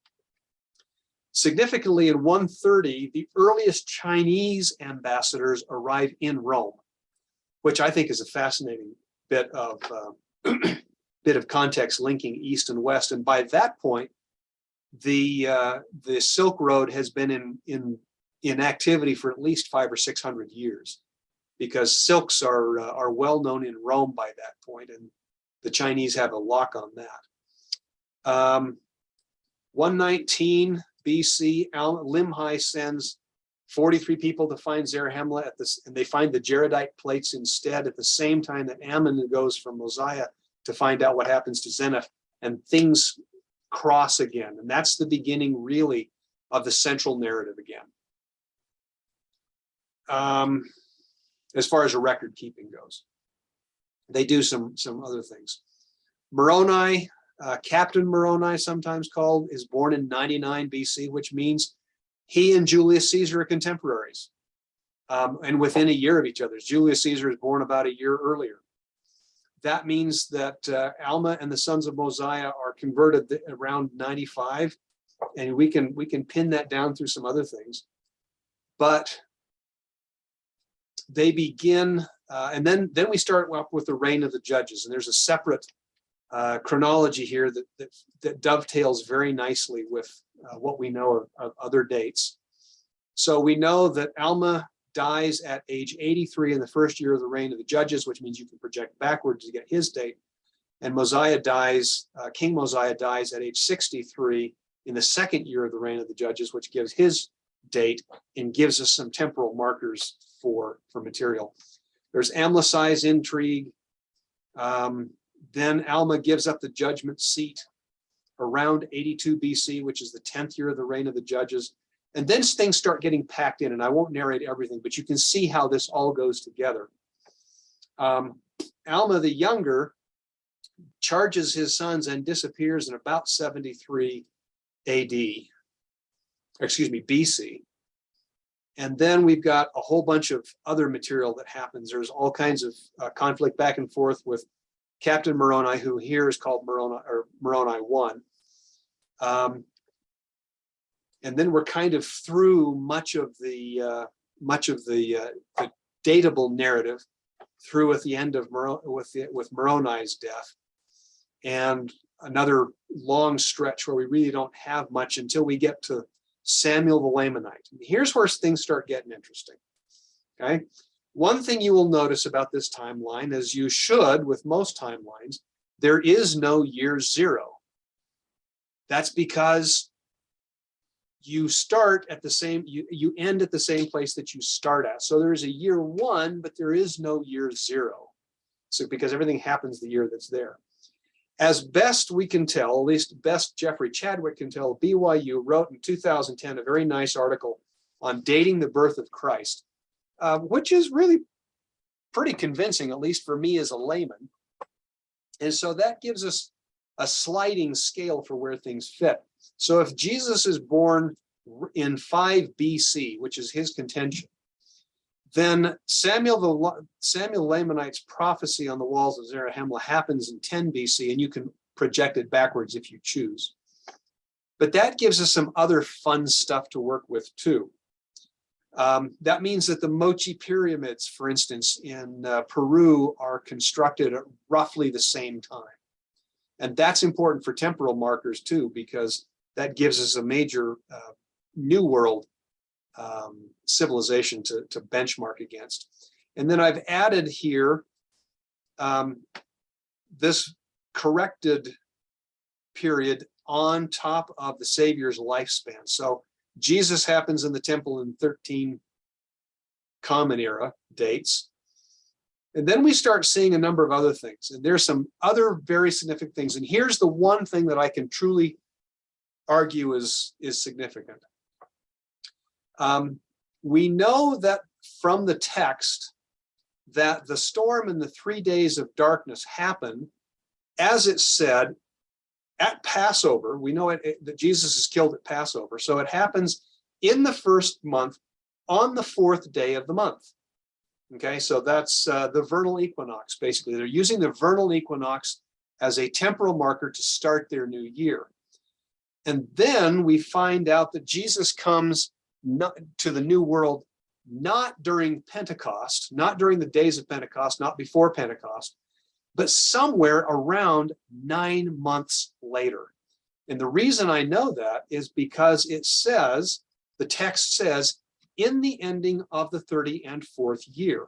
Significantly, in 130, the earliest Chinese ambassadors arrive in Rome, which I think is a fascinating bit of context linking East and West. And by that point, the Silk Road has been in activity for at least 500 or 600 years, because silks are well known in Rome by that point, and the Chinese have a lock on that. 119 BC, Limhi sends 43 people to find Zarahemla and they find the Jaredite plates instead at the same time that Ammon goes from Mosiah to find out what happens to Zeniff, and things cross again. And that's the beginning, really, of the central narrative again. As far as a record keeping goes, they do some other things. Moroni, Captain Moroni, sometimes called, is born in 99 BC, which means he and Julius Caesar are contemporaries, and within a year of each other. Julius Caesar is born about a year earlier. That means that Alma and the sons of Mosiah are converted around 95, and we can pin that down through some other things. But they begin, and then we start up with the reign of the judges, and there's a separate chronology here that dovetails very nicely with what we know of other dates. So we know that Alma dies at age 83 in the first year of the reign of the judges, which means you can project backwards to get his date. And Mosiah dies, King Mosiah dies at age 63 in the second year of the reign of the judges, which gives his date and gives us some temporal markers for material. There's Amlissi's intrigue. Then Alma gives up the judgment seat around 82 BC, which is the 10th year of the reign of the judges. And then things start getting packed in, and I won't narrate everything, but you can see how this all goes together. Alma the Younger charges his sons and disappears in about 73 AD, excuse me, BC. And then we've got a whole bunch of other material that happens. There's all kinds of conflict back and forth with Captain Moroni, who here is called Moroni, or Moroni I. And then we're kind of through much of the datable narrative, through at the end of with Moroni's death, and another long stretch where we really don't have much until we get to Samuel the Lamanite. And here's where things start getting interesting. Okay, one thing you will notice about this timeline, as you should with most timelines, there is no year zero. That's because you start at the same, you end at the same place that you start at. So there is a year one, but there is no year zero. So because everything happens the year that's there. As best we can tell, at least best Jeffrey Chadwick can tell, BYU wrote in 2010 a very nice article on dating the birth of Christ, which is really pretty convincing, at least for me as a layman. And so that gives us a sliding scale for where things fit. So if Jesus is born in 5 BC, which is his contention, then Samuel Lamanite's prophecy on the walls of Zarahemla happens in 10 BC, and you can project it backwards if you choose. But that gives us some other fun stuff to work with too. That means that the Mochi pyramids, for instance, in Peru are constructed at roughly the same time. And that's important for temporal markers too, because that gives us a major New World civilization to benchmark against. And then I've added here this corrected period on top of the Savior's lifespan. So Jesus happens in the temple in 13 Common Era dates. And then we start seeing a number of other things. And there's some other very significant things. And here's the one thing that I can truly argue is significant. We know that from the text that the storm and the 3 days of darkness happen, as it said, at Passover. We know that Jesus is killed at Passover. So it happens in the first month on the 4th day of the month. Okay, so that's the vernal equinox, basically. They're using the vernal equinox as a temporal marker to start their new year. And then we find out that Jesus comes to the new world not during Pentecost, not during the days of Pentecost, not before Pentecost, but somewhere around 9 months later. And the reason I know that is because it says, the text says, in the ending of the 34th year.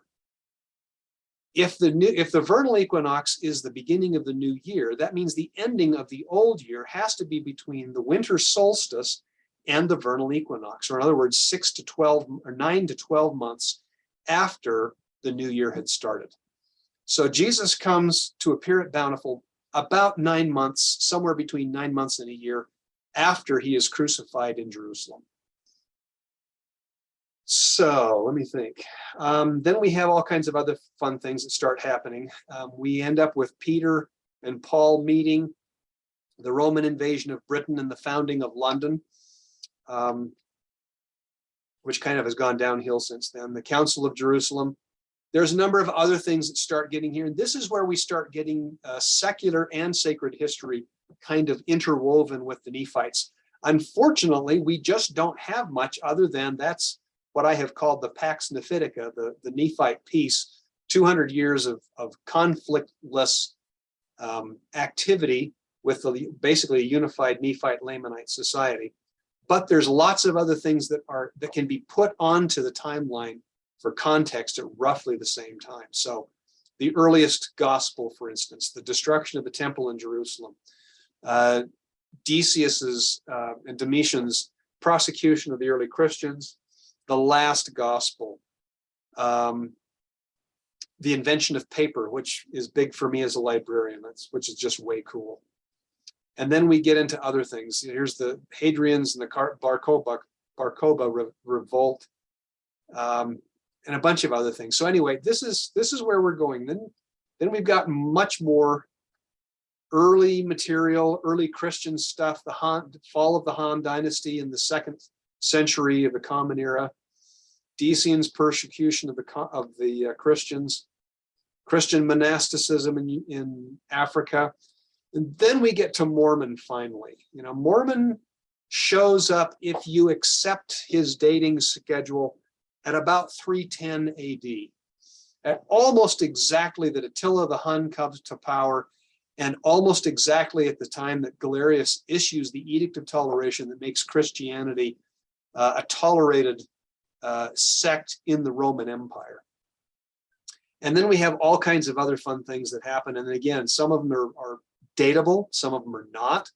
If the vernal equinox is the beginning of the new year, that means the ending of the old year has to be between the winter solstice and the vernal equinox, or in other words, 9 to 12 months after the new year had started. So Jesus comes to appear at Bountiful about 9 months, somewhere between 9 months and a year after he is crucified in Jerusalem. So let me think. Then we have all kinds of other fun things that start happening. We end up with Peter and Paul meeting, the Roman invasion of Britain and the founding of London, which kind of has gone downhill since then. The Council of Jerusalem. There's a number of other things that start getting here. And this is where we start getting secular and sacred history kind of interwoven with the Nephites. Unfortunately, we just don't have much other than that's what I have called the Pax Nephitica, the Nephite peace, 200 years of conflictless activity with basically a unified Nephite Lamanite society. But there's lots of other things that can be put onto the timeline for context at roughly the same time. So the earliest gospel, for instance, the destruction of the temple in Jerusalem, Decius's and Domitian's prosecution of the early Christians, the last gospel, the invention of paper, which is big for me as a librarian, which is just way cool. And then we get into other things. Here's the Hadrians and the Barcoba revolt, and a bunch of other things. So anyway, this is where we're going. Then we've got much more early material, early Christian stuff, the fall of the Han dynasty in the 2nd century of the Common Era, Decian's persecution of the Christians, Christian monasticism in Africa. And then we get to Mormon finally. You know, Mormon shows up, if you accept his dating schedule, at about 310 AD, at almost exactly that Attila the Hun comes to power, and almost exactly at the time that Galerius issues the Edict of Toleration that makes Christianity a tolerated sect in the Roman Empire. And then we have all kinds of other fun things that happen. And again, some of them are datable, some of them are not.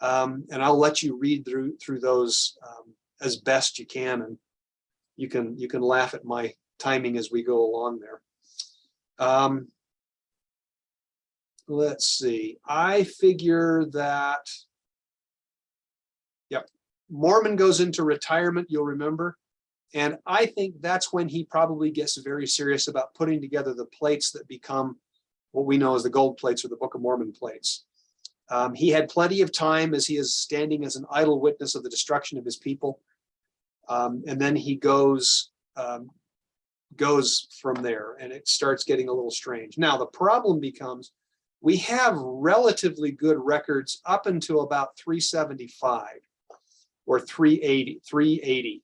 And I'll let you read through those as best you can, and you can laugh at my timing as we go along there. Let's see. I figure that, yep, Mormon goes into retirement, you'll remember. And I think that's when he probably gets very serious about putting together the plates that become what we know as the gold plates or the Book of Mormon plates. He had plenty of time as he is standing as an idle witness of the destruction of his people. And then he goes from there, and it starts getting a little strange. Now, the problem becomes we have relatively good records up until about 375 or 380.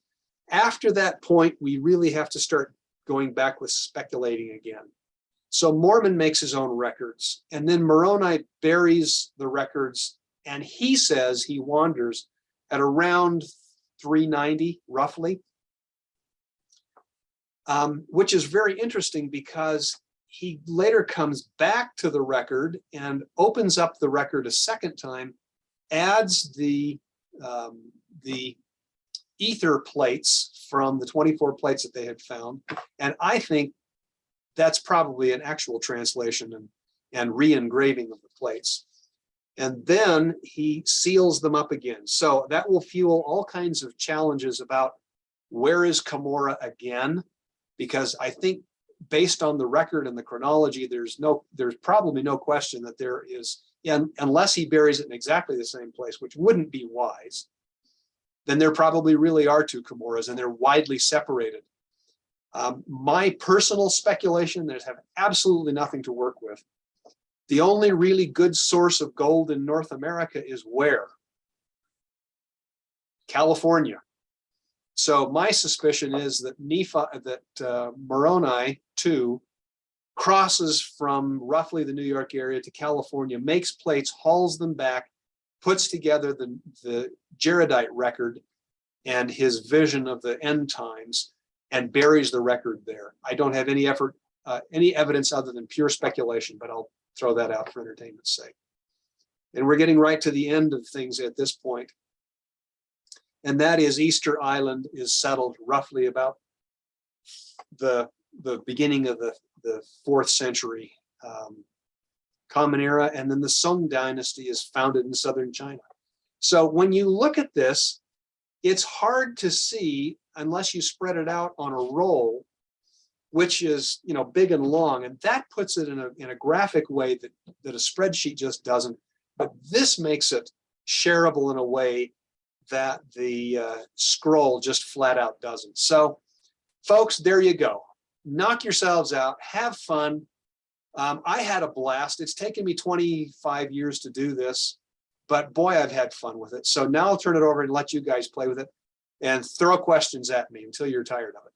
After that point, we really have to start going back with speculating again. So Mormon makes his own records, and then Moroni buries the records, and he says he wanders at around 390, roughly, which is very interesting because he later comes back to the record and opens up the record a second time, adds the ether plates from the 24 plates that they had found. And I think that's probably an actual translation and re-engraving of the plates. And then he seals them up again. So that will fuel all kinds of challenges about where is Cumorah again? Because I think based on the record and the chronology, there's probably no question that there is, and unless he buries it in exactly the same place, which wouldn't be wise, then there probably really are two Cumorahs, and they're widely separated. My personal speculation, there's have absolutely nothing to work with. The only really good source of gold in North America is where? California. So my suspicion is that Moroni too crosses from roughly the New York area to California, makes plates, hauls them back, puts together the Jaredite record and his vision of the end times, and buries the record there. I don't have any evidence other than pure speculation, but I'll throw that out for entertainment's sake. And we're getting right to the end of things at this point. And that is Easter Island is settled roughly about the beginning of the 4th century Common Era, and then the Song dynasty is founded in southern China. So when you look at this, it's hard to see unless you spread it out on a roll, which is, you know, big and long, and that puts it in a graphic way that a spreadsheet just doesn't. But this makes it shareable in a way that the scroll just flat out doesn't. So, folks, there you go. Knock yourselves out. Have fun. I had a blast. It's taken me 25 years to do this, but boy, I've had fun with it. So now I'll turn it over and let you guys play with it and throw questions at me until you're tired of it.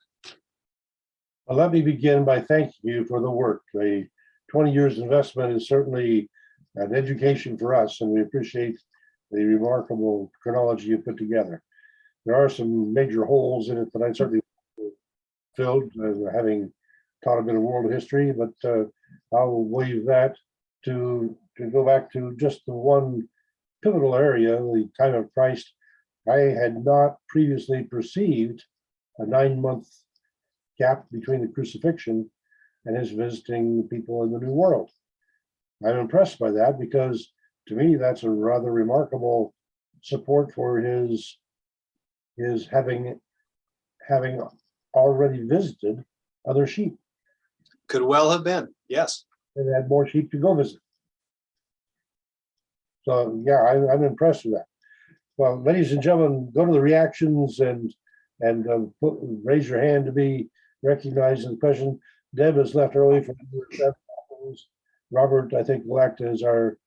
Well, let me begin by thanking you for the work. The 20 years investment is certainly an education for us, and we appreciate the remarkable chronology you put together. There are some major holes in it that I certainly filled, having taught a bit of world history, but I'll leave that to go back to just the one pivotal area, the time of Christ. I had not previously perceived a 9-month gap between the crucifixion and his visiting the people in the New World. I'm impressed by that because to me, that's a rather remarkable support for his having already visited other sheep Could well have been, yes. and had more sheep to go visit. So yeah, I'm impressed with that. Well, ladies and gentlemen, go to the reactions and raise your hand to be recognized in the question. Deb has left early for Robert, I think, will act as our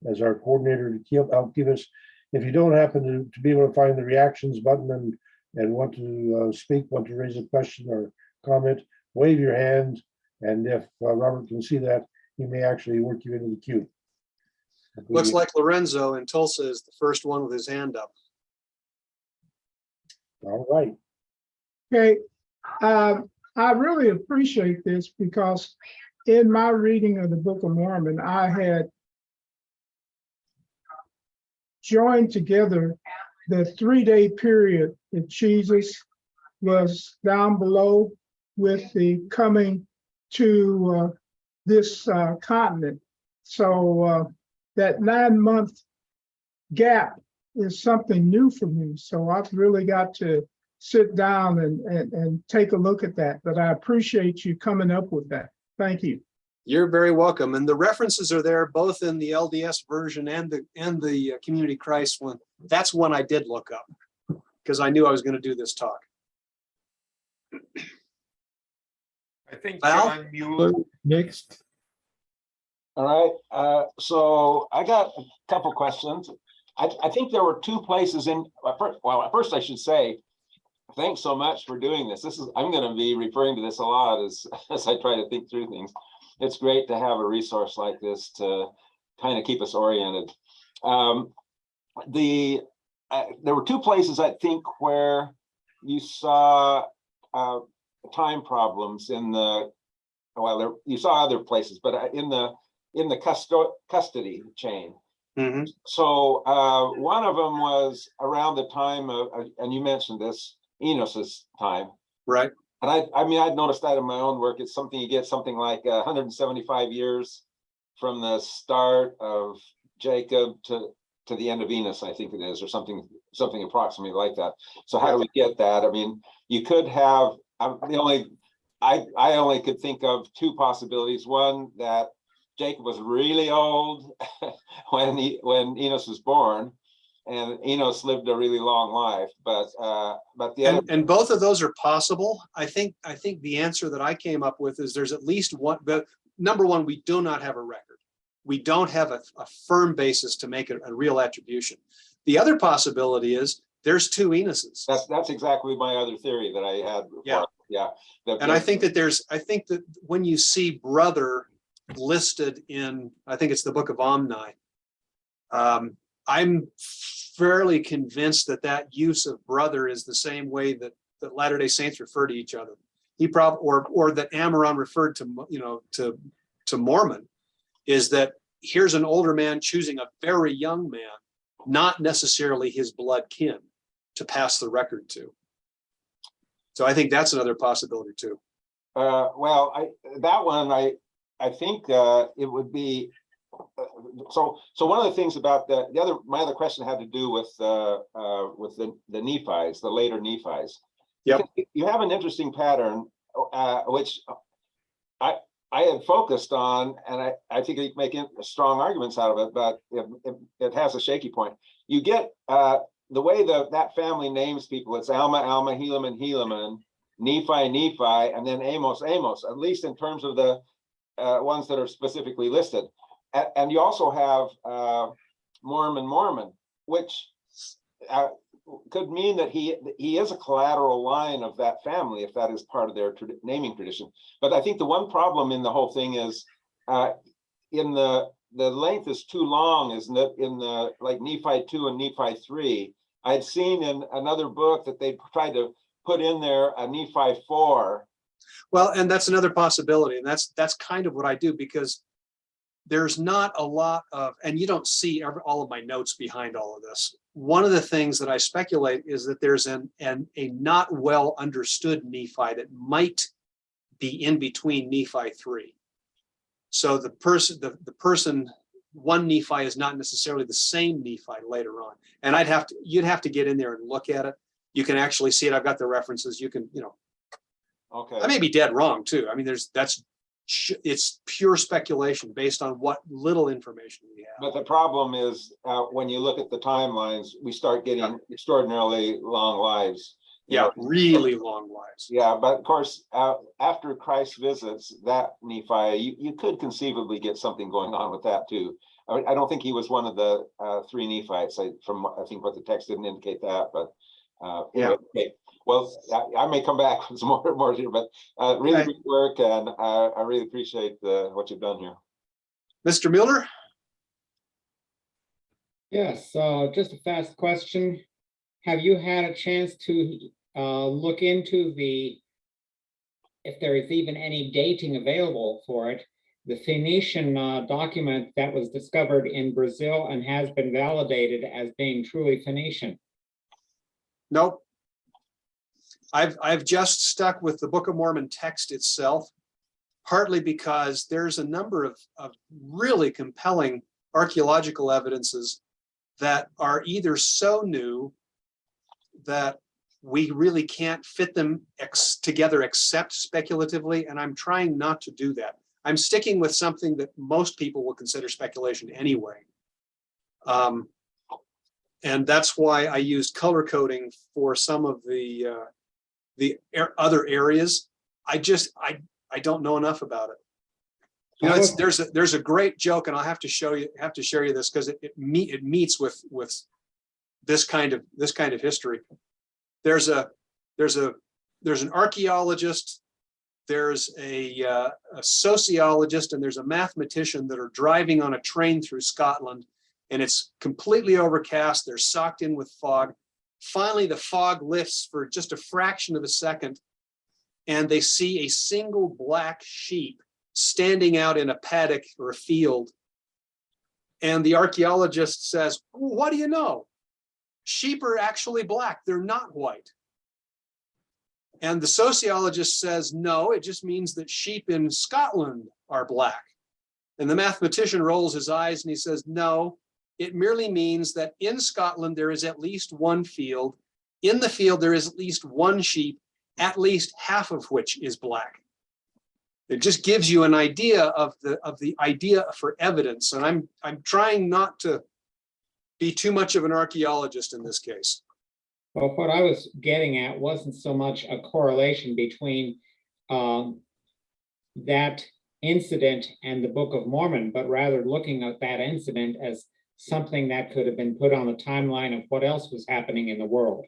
coordinator to help give us. If you don't happen to be able to find the reactions button and want to speak, want to raise a question or comment, wave your hand. And if Robert can see that, he may actually work you into the queue. Looks like Lorenzo in Tulsa is the first one with his hand up. All right. Okay, I really appreciate this because in my reading of the Book of Mormon, I had joined together the 3-day period that Jesus was down below with the coming to this continent. So that 9-month gap is something new for me. So I've really got to sit down and take a look at that. But I appreciate you coming up with that. Thank you. You're very welcome. And the references are there both in the LDS version and the Community Christ one. That's one I did look up because I knew I was going to do this talk. I think Val? John Mueller. Next, All right, so I got a couple questions. I think there were two places in, well, first I should say, thanks so much for doing this. I'm going to be referring to this a lot as I try to think through things. It's great to have a resource like this to kind of keep us oriented. There were two places I think where you saw time problems in the, well, you saw other places, but in the custody chain. Mm-hmm. So one of them was around the time of, and you mentioned this, Enos's time. Right. And I mean, I'd noticed that in my own work. It's something you get something like 175 years from the start of Jacob to the end of Enos, I think it is, or something approximately like that. So how do we get that? I mean, you could have I only could think of two possibilities. One, that Jacob was really old when Enos was born, and Enos lived a really long life. But the other, And both of those are possible. I think the answer that I came up with is there's at least one. But number one, we do not have a record. We don't have a firm basis to make a real attribution. The other possibility is there's two Enoses. that's exactly my other theory that I had before. Yeah. And I think that when you see brother listed in, I think it's the Book of Omni, I'm fairly convinced that use of brother is the same way that Latter-day Saints refer to each other. He probably, or that Amaron referred to Mormon, is that here's an older man choosing a very young man, not necessarily his blood kin, to pass the record to. So I think that's another possibility too. Well, I think it would be so one of the things about my other question had to do with the Nephites, the later Nephites. Yep. You have an interesting pattern, which I had focused on, and I think you can make strong arguments out of it, but it has a shaky point. You get the way that family names people. It's Alma, Helaman, Helaman, Nephi, and then Amos, at least in terms of the ones that are specifically listed. And you also have Mormon, which could mean that he is a collateral line of that family, if that is part of their naming tradition. But I think the one problem in the whole thing is in the length is too long, isn't it? In the like Nephi 2 and Nephi 3, I'd seen in another book that they tried to put in there a Nephi 4. Well, and that's another possibility, and that's kind of what I do, because there's not a lot of, and you don't see all of my notes behind all of this. One of the things that I speculate is that there's a not well understood Nephi that might be in between Nephi 3. So the person, 1 Nephi is not necessarily the same Nephi later on. And you'd have to get in there and look at it. You can actually see it. I've got the references. You can, Okay. I may be dead wrong too. I mean, it's pure speculation based on what little information we have. But the problem is, when you look at the timelines, we start getting extraordinarily long lives. You Yeah, know, really long lives. Yeah, but of course, after Christ visits that Nephi, you could conceivably get something going on with that too. I don't think he was one of the 3 Nephites. I think what the text didn't indicate that, but anyway, okay. Well, I may come back with some more here, but really Okay. good work, and I really appreciate what you've done here. Mr. Mueller? Yes, just a fast question. Have you had a chance to look into if there is even any dating available for it, the Phoenician document that was discovered in Brazil and has been validated as being truly Phoenician? Nope. I've just stuck with the Book of Mormon text itself, partly because there's a number of really compelling archaeological evidences that are either so new that we really can't fit them together except speculatively, and I'm trying not to do that. I'm sticking with something that most people will consider speculation anyway. And that's why I used color coding for some of the other areas. I don't know enough about it. You know, there's a great joke, and I'll have to share you this because it meets with this kind of history. There's an archaeologist, there's a sociologist, and there's a mathematician that are driving on a train through Scotland, and it's completely overcast. They're socked in with fog. Finally, the fog lifts for just a fraction of a second, and they see a single black sheep standing out in a paddock or a field. And the archaeologist says, "What do you know? Sheep are actually black. They're not white." And the sociologist says, "No, it just means that sheep in Scotland are black." And the mathematician rolls his eyes and he says, "No, it merely means that in Scotland there is at least one field. In the field there is at least one sheep, at least half of which is black." It just gives you an idea of the idea for evidence. And I'm trying not to be too much of an archaeologist in this case. Well, what I was getting at wasn't so much a correlation between that incident and the Book of Mormon, but rather looking at that incident as something that could have been put on the timeline of what else was happening in the world.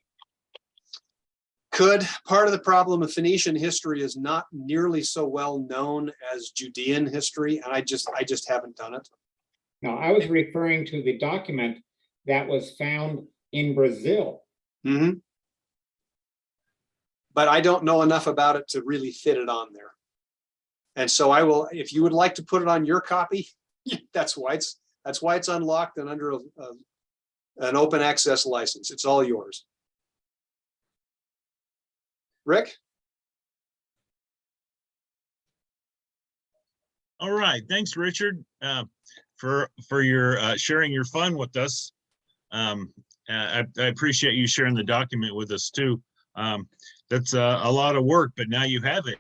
Part of the problem of Phoenician history is not nearly so well known as Judean history, and I just haven't done it. Now, I was referring to the document that was found in Brazil. Mm-hmm. But I don't know enough about it to really fit it on there. And so I will, if you would like to put it on your copy, that's why it's unlocked and under an open access license. It's all yours. Rick? All right, thanks, Richard, for your sharing your fun with us. I appreciate you sharing the document with us too. That's a lot of work, but now you have it.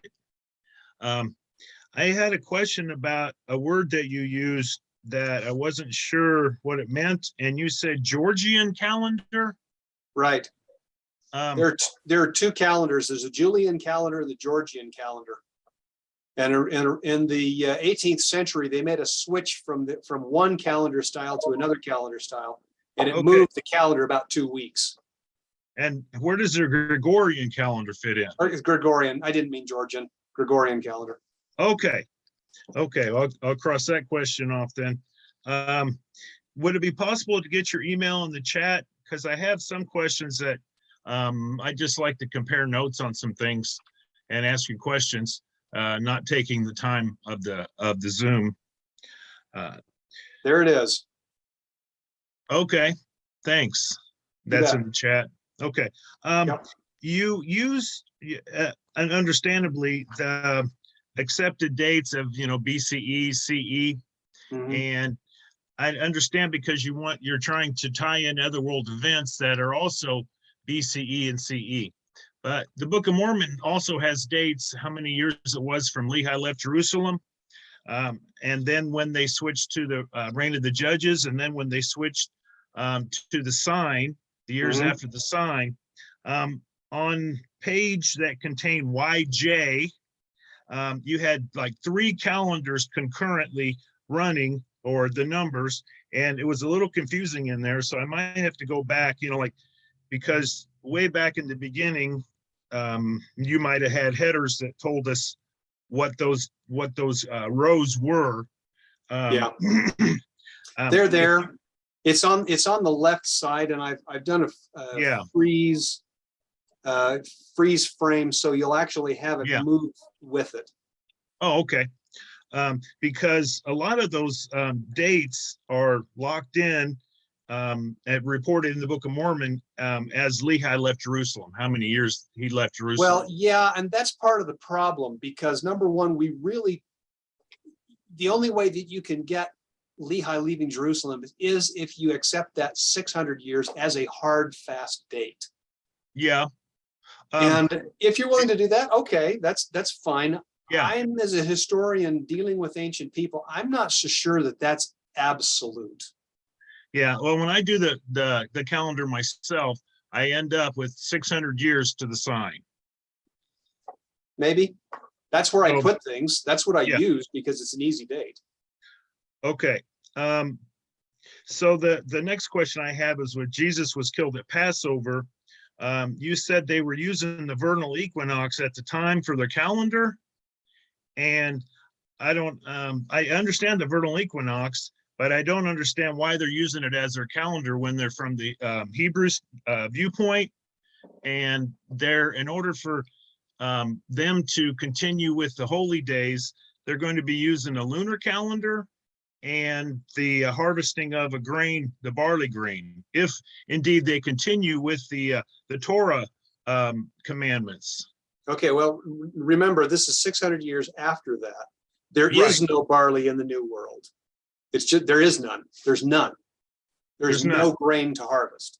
I had a question about a word that you used that I wasn't sure what it meant, and you said Georgian calendar? Right. There are 2 calendars. There's a Julian calendar and the Georgian calendar. And in the 18th century, they made a switch from one calendar style to another calendar style, and it moved the calendar about 2 weeks. And where does the Gregorian calendar fit in? Or it's Gregorian. I didn't mean Georgian. Gregorian calendar. Okay. I'll cross that question off then. Would it be possible to get your email in the chat? Because I have some questions that I just like to compare notes on some things and ask you questions, not taking the time of the Zoom. There it is. Okay, thanks. That's in the chat. Okay. Yep. you use, and understandably, the accepted dates of, BCE, CE, Mhm. and I understand because you're trying to tie in other world events that are also BCE and CE. But the Book of Mormon also has dates, how many years it was from Lehi left Jerusalem. And then when they switched to the reign of the judges, and then when they switched to the sign, the years Mhm. after the sign, on page that contained YJ, you had like 3 calendars concurrently running, or the numbers, and it was a little confusing in there. So I might have to go back, because way back in the beginning, you might have had headers that told us what those rows were. Yeah. Um, They're if- there. It's on the left side, and I've done a Yeah. freeze frame, so you'll actually have it Yeah. move with it. Oh, okay. Because a lot of those dates are locked in and reported in the Book of Mormon as Lehi left Jerusalem, how many years he left Jerusalem. Well, yeah, and that's part of the problem, because number one, the only way that you can get Lehi leaving Jerusalem is if you accept that 600 years as a hard, fast date. Yeah. And if you're willing to do that, okay, that's fine. Yeah. I'm, as a historian dealing with ancient people, I'm not so sure that that's absolute. Yeah, well, when I do the calendar myself, I end up with 600 years to the sign. Maybe that's where I Oh, put things. That's what I yeah. use because it's an easy date. Okay. So the next question I have is, when Jesus was killed at Passover, you said they were using the vernal equinox at the time for their calendar. And I understand the vernal equinox, but I don't understand why they're using it as their calendar when they're from the Hebrews viewpoint. And in order for them to continue with the holy days, they're going to be using a lunar calendar and the harvesting of a grain, the barley grain, if indeed they continue with the Torah commandments. Okay, well, remember, this is 600 years after that. There is no barley in the New World. It's just, there is none. There's none. There's no grain to harvest.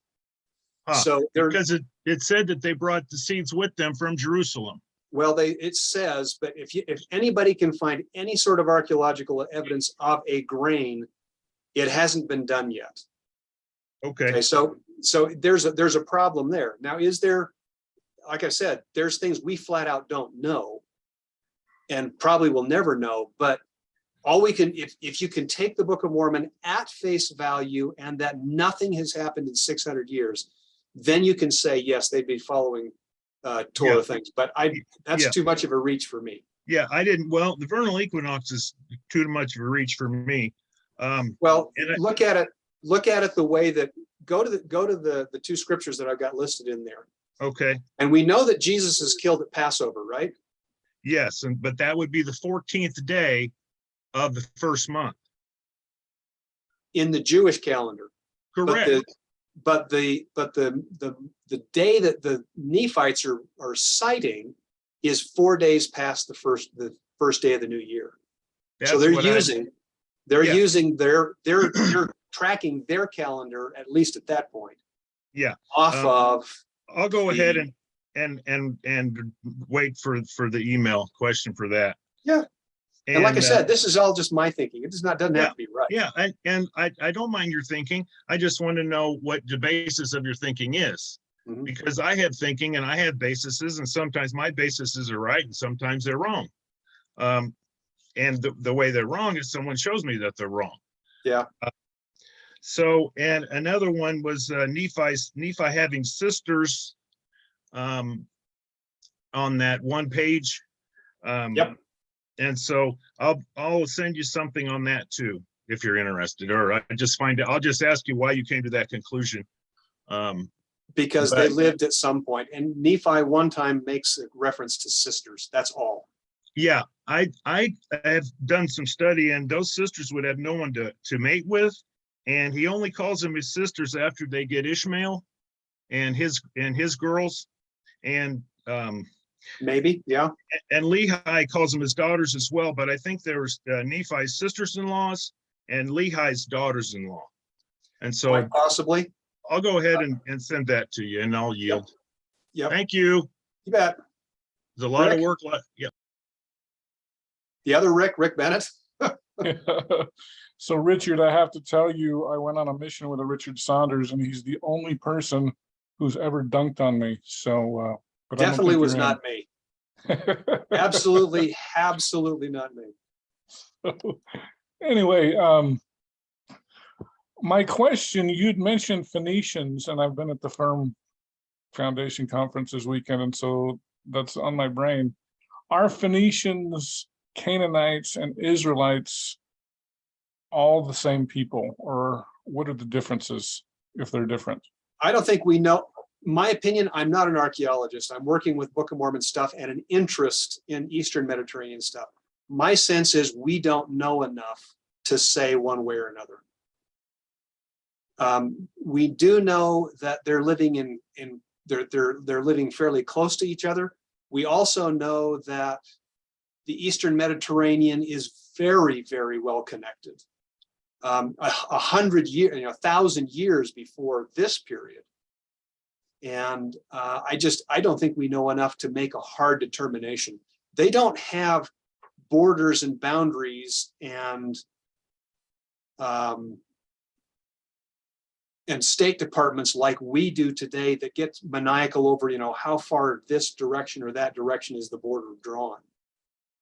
Huh, So because it said that they brought the seeds with them from Jerusalem. well, it says, but if anybody can find any sort of archaeological evidence of a grain, it hasn't been done yet. Okay. So there's a problem there. Now, is there, like I said, there's things we flat out don't know and probably will never know, but all we can, if you can take the Book of Mormon at face value and that nothing has happened in 600 years, then you can say, yes, they'd be following Torah things, but that's too much of a reach for me. Yeah, well, the vernal equinox is too much of a reach for me. Well, look at it the way that, go to the 2 scriptures that I've got listed in there. Okay. And we know that Jesus is killed at Passover, right? Yes, but that would be the 14th day of the first month. In the Jewish calendar. Correct. But the day that the Nephites are citing is 4 days past the first day of the new year. So they're tracking their calendar, at least at that point. Yeah. Off of. I'll go ahead and wait for the email question for that. Yeah. And like I said, this is all just my thinking. It doesn't have to be right. Yeah, I don't mind your thinking. I just want to know what the basis of your thinking is. Mm-hmm. Because I have thinking and I have bases, and sometimes my bases are right and sometimes they're wrong. And the way they're wrong is someone shows me that they're wrong. Yeah. So, and another one was Nephi having sisters on that one page. Yep. And so I'll send you something on that too, if you're interested, or I'll just ask you why you came to that conclusion. Because they lived at some point, and Nephi one time makes a reference to sisters. That's all. Yeah, I have done some study, and those sisters would have no one to mate with, and he only calls them his sisters after they get Ishmael and his girls, and Maybe, yeah, and Lehi calls them his daughters as well, but I think there was Nephi's sisters-in-laws and Lehi's daughters-in-law. And so quite possibly. I'll go ahead and send that to you, and I'll yield. Yep, Thank you. you bet. There's a lot of Rick? work left. Yeah. The other Rick Bennett. So Richard, I have to tell you, I went on a mission with a Richard Saunders, and he's the only person who's ever dunked on me. So, but I don't Definitely think was you're not me. him. Absolutely, absolutely not me. So, anyway, my question, you'd mentioned Phoenicians, and I've been at the Firm Foundation Conference this weekend, and so that's on my brain. Are Phoenicians, Canaanites, and Israelites all the same people, or what are the differences if they're different? I don't think we know. My opinion, I'm not an archaeologist. I'm working with Book of Mormon stuff and an interest in Eastern Mediterranean stuff. My sense is we don't know enough to say one way or another. We do know that they're living they're living fairly close to each other. We also know that the Eastern Mediterranean is very, very well connected. 100 years, 1,000 years before this period. And I don't think we know enough to make a hard determination. They don't have borders and boundaries and state departments like we do today that get maniacal over, how far this direction or that direction is the border drawn.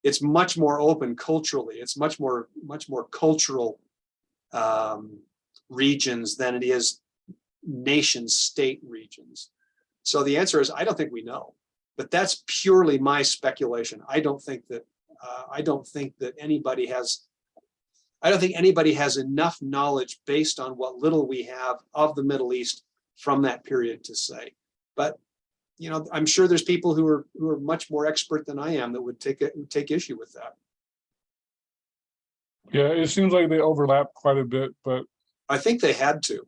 It's much more open culturally. It's much more cultural regions than it is nation state regions. So the answer is, I don't think we know, but that's purely my speculation. I don't think anybody has enough knowledge based on what little we have of the Middle East from that period to say. But I'm sure there's people who are much more expert than I am that would take issue with that. Yeah, it seems like they overlap quite a bit, but I think they had to.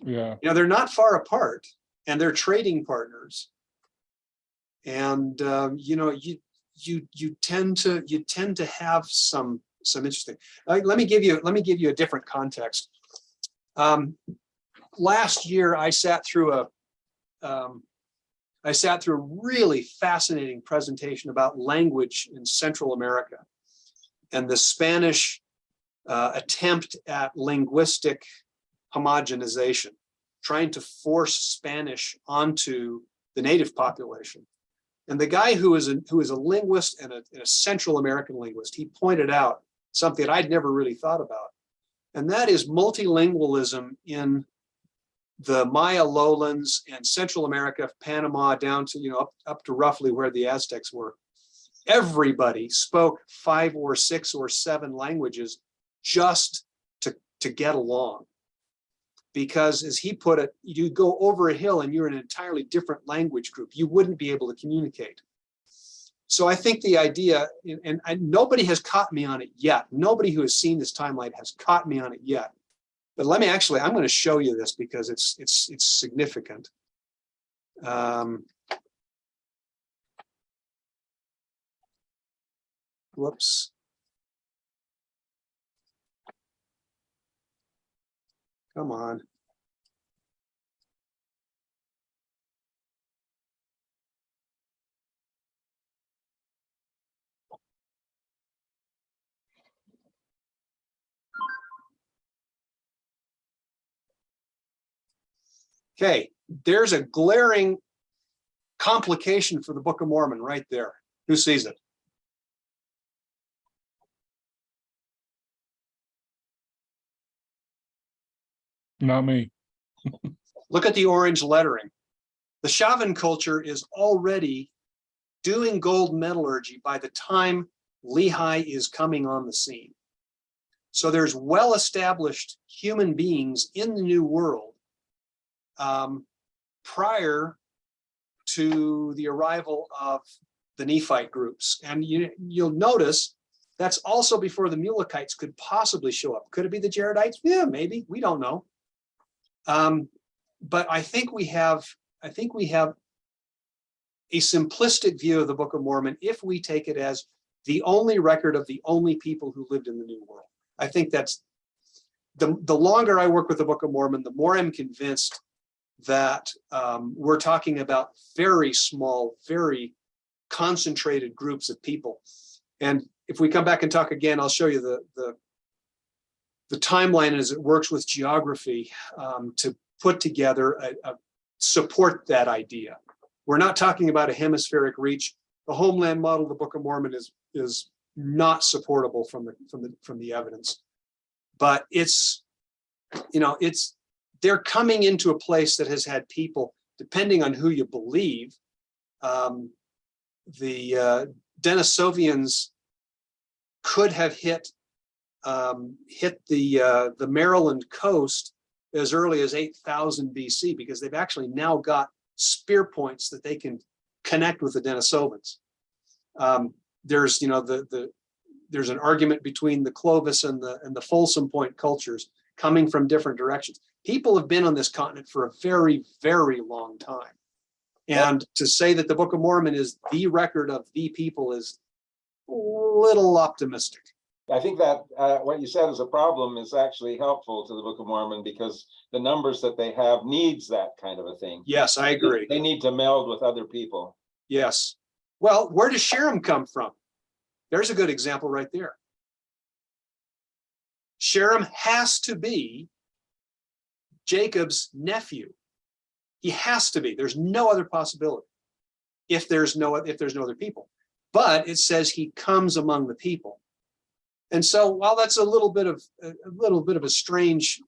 yeah. They're not far apart, and they're trading partners. And you tend to have some interesting. Let me give you a different context. Last year, I sat through a really fascinating presentation about language in Central America and the Spanish attempt at linguistic homogenization, trying to force Spanish onto the native population. And the guy who is a linguist and a Central American linguist, he pointed out something that I'd never really thought about, and that is multilingualism in the Maya lowlands and Central America, Panama, down to up to roughly where the Aztecs were. Everybody spoke 5 or 6 or 7 languages just to get along. Because as he put it, you go over a hill and you're in an entirely different language group. You wouldn't be able to communicate. So I think the idea, and nobody has caught me on it yet. Nobody who has seen this timeline has caught me on it yet. But I'm going to show you this because it's significant. Whoops. Come on. Okay, there's a glaring complication for the Book of Mormon right there. Who sees it? Not me. Look at the orange lettering. The Shavan culture is already doing gold metallurgy by the time Lehi is coming on the scene. So there's well-established human beings in the New World prior to the arrival of the Nephite groups. And you'll notice that's also before the Mulekites could possibly show up. Could it be the Jaredites? Yeah, maybe. We don't know. But I think we have a simplistic view of the Book of Mormon if we take it as the only record of the only people who lived in the New World. I think that's the longer I work with the Book of Mormon, the more I'm convinced that we're talking about very small, very concentrated groups of people. And if we come back and talk again, I'll show you the timeline as it works with geography to put together support that idea. We're not talking about a hemispheric reach. The homeland model of the Book of Mormon is not supportable from the evidence. But it's, they're coming into a place that has had people, depending on who you believe, the Denisovians could have hit the Maryland coast as early as 8000 BC, because they've actually now got spear points that they can connect with the Denisovans. There's there's an argument between the Clovis and the Folsom Point cultures coming from different directions. People have been on this continent for a very, very long time. And to say that the Book of Mormon is the record of the people is a little optimistic. I think that what you said is a problem is actually helpful to the Book of Mormon, because the numbers that they have needs that kind of a thing. Yes, I agree. They need to meld with other people. Yes. Well, where does Sherem come from? There's a good example right there. Sherem has to be Jacob's nephew. He has to be. There's no other possibility if there's no other people. But it says he comes among the people. And so while that's a little bit of a strange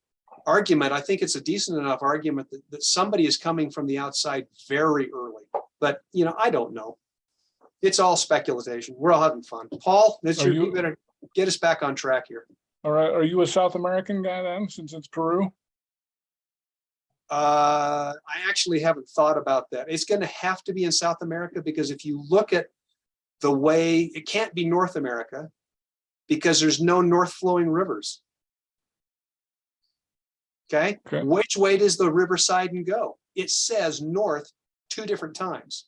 argument, I think it's a decent enough argument that somebody is coming from the outside very early. But I don't know. It's all speculation. We're all having fun. Paul, you better get us back on track here. All right, are you a South American guy then, since it's Peru? I actually haven't thought about that. It's going to have to be in South America, because if you look at the way, it can't be North America because there's no north flowing rivers. Okay. Which way does the river Sidon go? It says north 2 different times.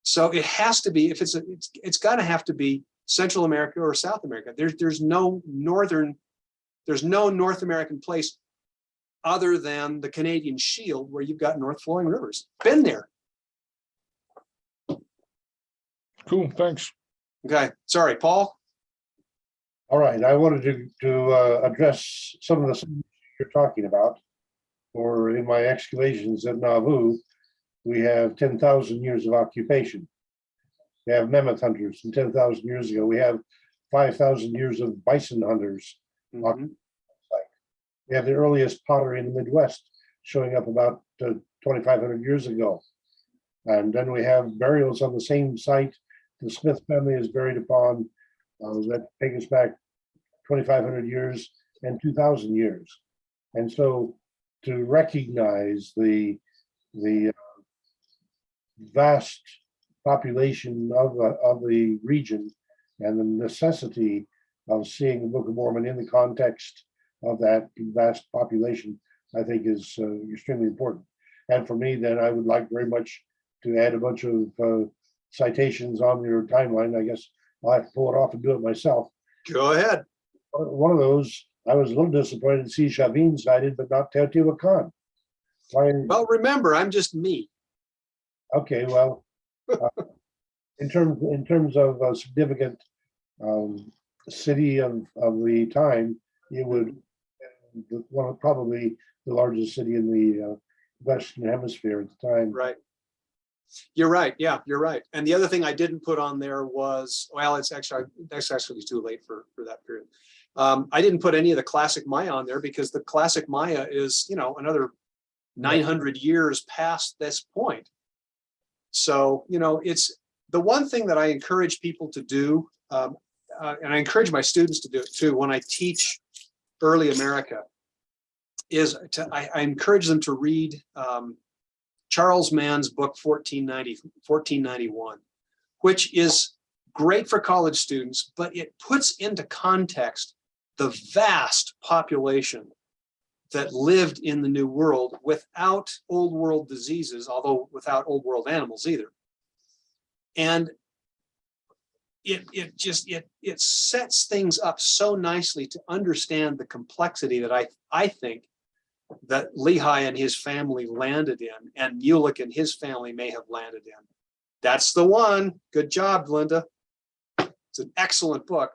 So it has to be, if it's got to have to be Central America or South America. There's no North American place other than the Canadian Shield, where you've got north flowing rivers. Been there. Cool, thanks. Okay, sorry, Paul. All right, I wanted to address some of the things you're talking about. Or in my excavations at Nauvoo, we have 10,000 years of occupation. We have mammoth hunters from 10,000 years ago. We have 5,000 years of bison hunters. Mm-hmm. We have the earliest pottery in the Midwest showing up about 2,500 years ago. And then we have burials on the same site the Smith family is buried upon that take us back 2,500 years and 2,000 years. And so to recognize the vast population of the region and the necessity of seeing the Book of Mormon in the context of that vast population, I think is extremely important. And for me, then I would like very much to add a bunch of citations on your timeline. I guess I'll have to pull it off and do it myself. Go ahead. One of those, I was a little disappointed to see Chavin cited, but not Teotihuacan. Why? Well, remember, I'm just me. Okay, well, in terms of a significant city of the time, it would probably the largest city in the Western Hemisphere at the time. Right. You're right. Yeah, you're right. And the other thing I didn't put on there was, well, that's actually too late for that period. I didn't put any of the classic Maya on there because the classic Maya is, another 900 years past this point. So, it's the one thing that I encourage people to do, and I encourage my students to do it too, when I teach early America, is I encourage them to read Charles Mann's book 1491, which is great for college students, but it puts into context the vast population that lived in the New World without Old World diseases, although without Old World animals either. And it sets things up so nicely to understand the complexity that I think that Lehi and his family landed in, and Mulek and his family may have landed in. That's the one. Good job, Linda. It's an excellent book.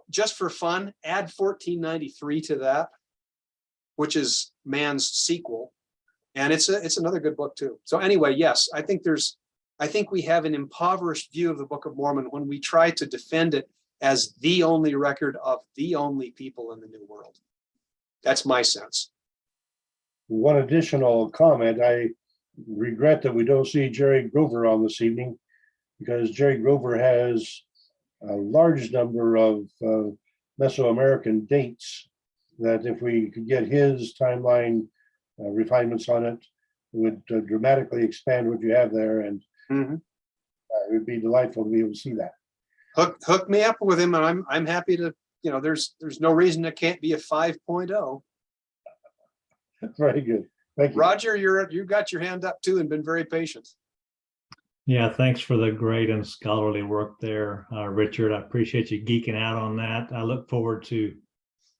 Just for fun, add 1493 to that, which is Man's sequel, and it's another good book too. So anyway, yes, I think we have an impoverished view of the Book of Mormon when we try to defend it as the only record of the only people in the New World. That's my sense. One additional comment, I regret that we don't see Jerry Grover on this evening, because Jerry Grover has a large number of Mesoamerican dates that if we could get his timeline refinements on it, would dramatically expand what you have there, and it would be delightful to be able to see that. Hook me up with him, and I'm happy to. There's no reason it can't be a 5.0. Very good. Thank you. Roger, you got your hand up too and been very patient. Yeah, thanks for the great and scholarly work there, Richard. I appreciate you geeking out on that. I look forward to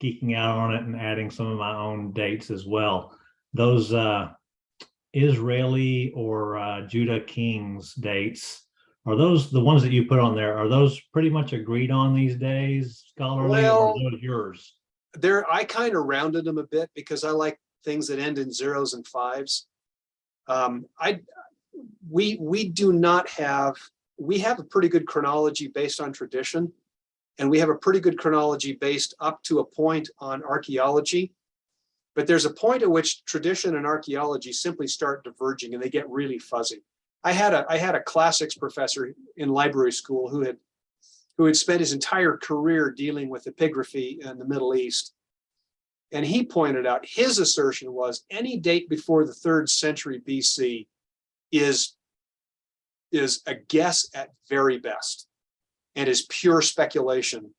geeking out on it and adding some of my own dates as well. Those Israeli or Judah Kings dates, are those the ones that you put on there? Are those pretty much agreed on these days, scholarly, or are those yours? I kind of rounded them a bit because I like things that end in zeros and fives. We have a pretty good chronology based on tradition, and we have a pretty good chronology based up to a point on archaeology. But there's a point at which tradition and archaeology simply start diverging and they get really fuzzy. I had a classics professor in library school who had spent his entire career dealing with epigraphy in the Middle East. And he pointed out, his assertion was any date before the 3rd century BC is a guess at very best and is pure speculation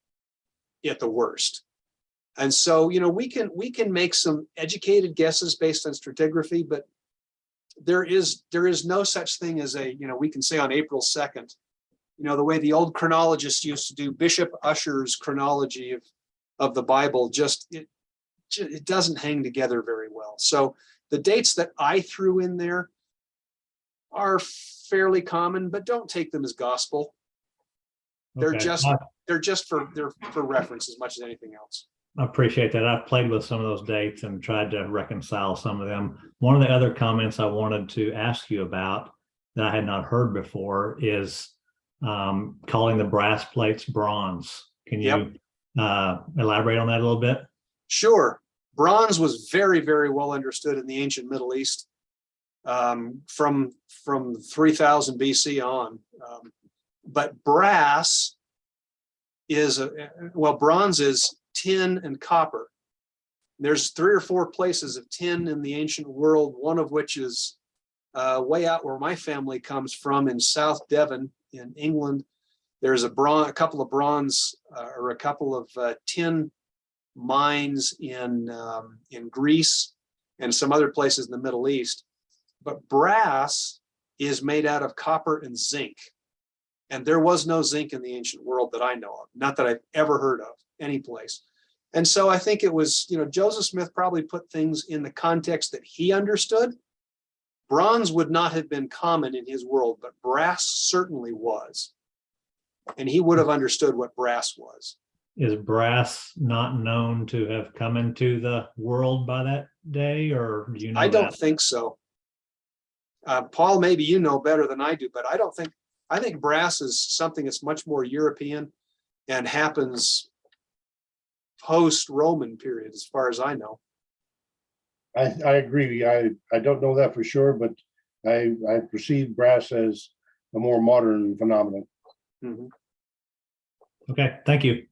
at the worst. And so, we can make some educated guesses based on stratigraphy, but there is no such thing as we can say on April 2nd, the way the old chronologists used to do Bishop Ussher's chronology of the Bible, it doesn't hang together very well. So the dates that I threw in there are fairly common, but don't take them as gospel. They're just for reference as much as anything else. I appreciate that. I've played with some of those dates and tried to reconcile some of them. One of the other comments I wanted to ask you about that I had not heard before is calling the brass plates bronze. Can you elaborate on that a little bit? Sure. Bronze was very, very well understood in the ancient Middle East from 3000 BC on. But brass bronze is tin and copper. There's 3 or 4 places of tin in the ancient world, one of which is way out where my family comes from in South Devon in England. There's a couple of bronze or a couple of tin mines in Greece and some other places in the Middle East. But brass is made out of copper and zinc. And there was no zinc in the ancient world that I know of, not that I've ever heard of any place. And so I think it was, Joseph Smith probably put things in the context that he understood. Bronze would not have been common in his world, but brass certainly was. And he would have understood what brass was. Is brass not known to have come into the world by that day, or do you know? I don't think so. Paul, maybe you know better than I do, but I think brass is something that's much more European and happens post-Roman period, as far as I know. I agree. I don't know that for sure, but I perceive brass as a more modern phenomenon. Mm-hmm. Okay, thank you.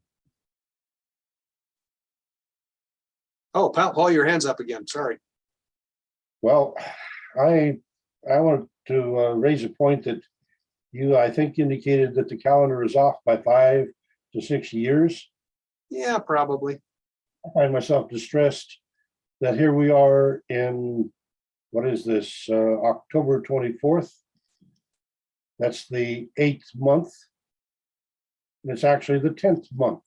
Oh, Paul, your hand's up again. Sorry. Well, I want to raise a point that you, I think, indicated that the calendar is off by 5 to 6 years. Yeah, probably. I find myself distressed that here we are in, what is this, October 24th? That's the 8th month. And it's actually the 10th month.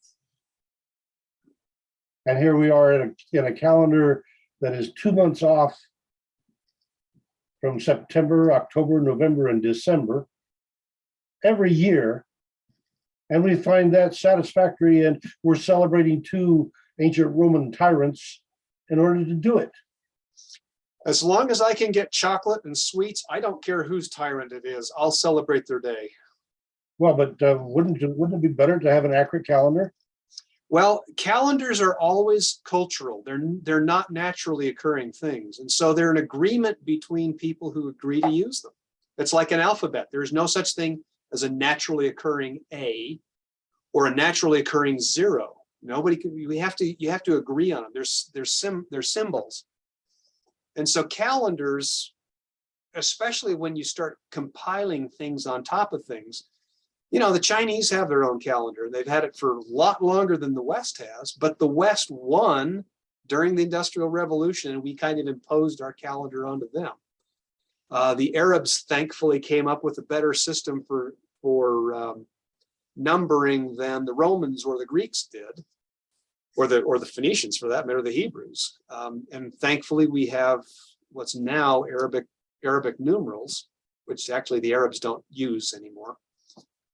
And here we are in a calendar that is 2 months off from September, October, November, and December every year. And we find that satisfactory, and we're celebrating 2 ancient Roman tyrants in order to do it. As long as I can get chocolate and sweets, I don't care whose tyrant it is. I'll celebrate their day. Well, but wouldn't it be better to have an accurate calendar? Well, calendars are always cultural. They're not naturally occurring things. And so they're an agreement between people who agree to use them. It's like an alphabet. There's no such thing as a naturally occurring A or a naturally occurring 0. Nobody can, you have to agree on them. They're symbols. And so calendars, especially when you start compiling things on top of things, you know, the Chinese have their own calendar. They've had it for a lot longer than the West has, but the West won during the Industrial Revolution, and we kind of imposed our calendar onto them. The Arabs thankfully came up with a better system for numbering than the Romans or the Greeks did, or the Phoenicians for that matter, the Hebrews. And thankfully we have what's now Arabic numerals, which actually the Arabs don't use anymore.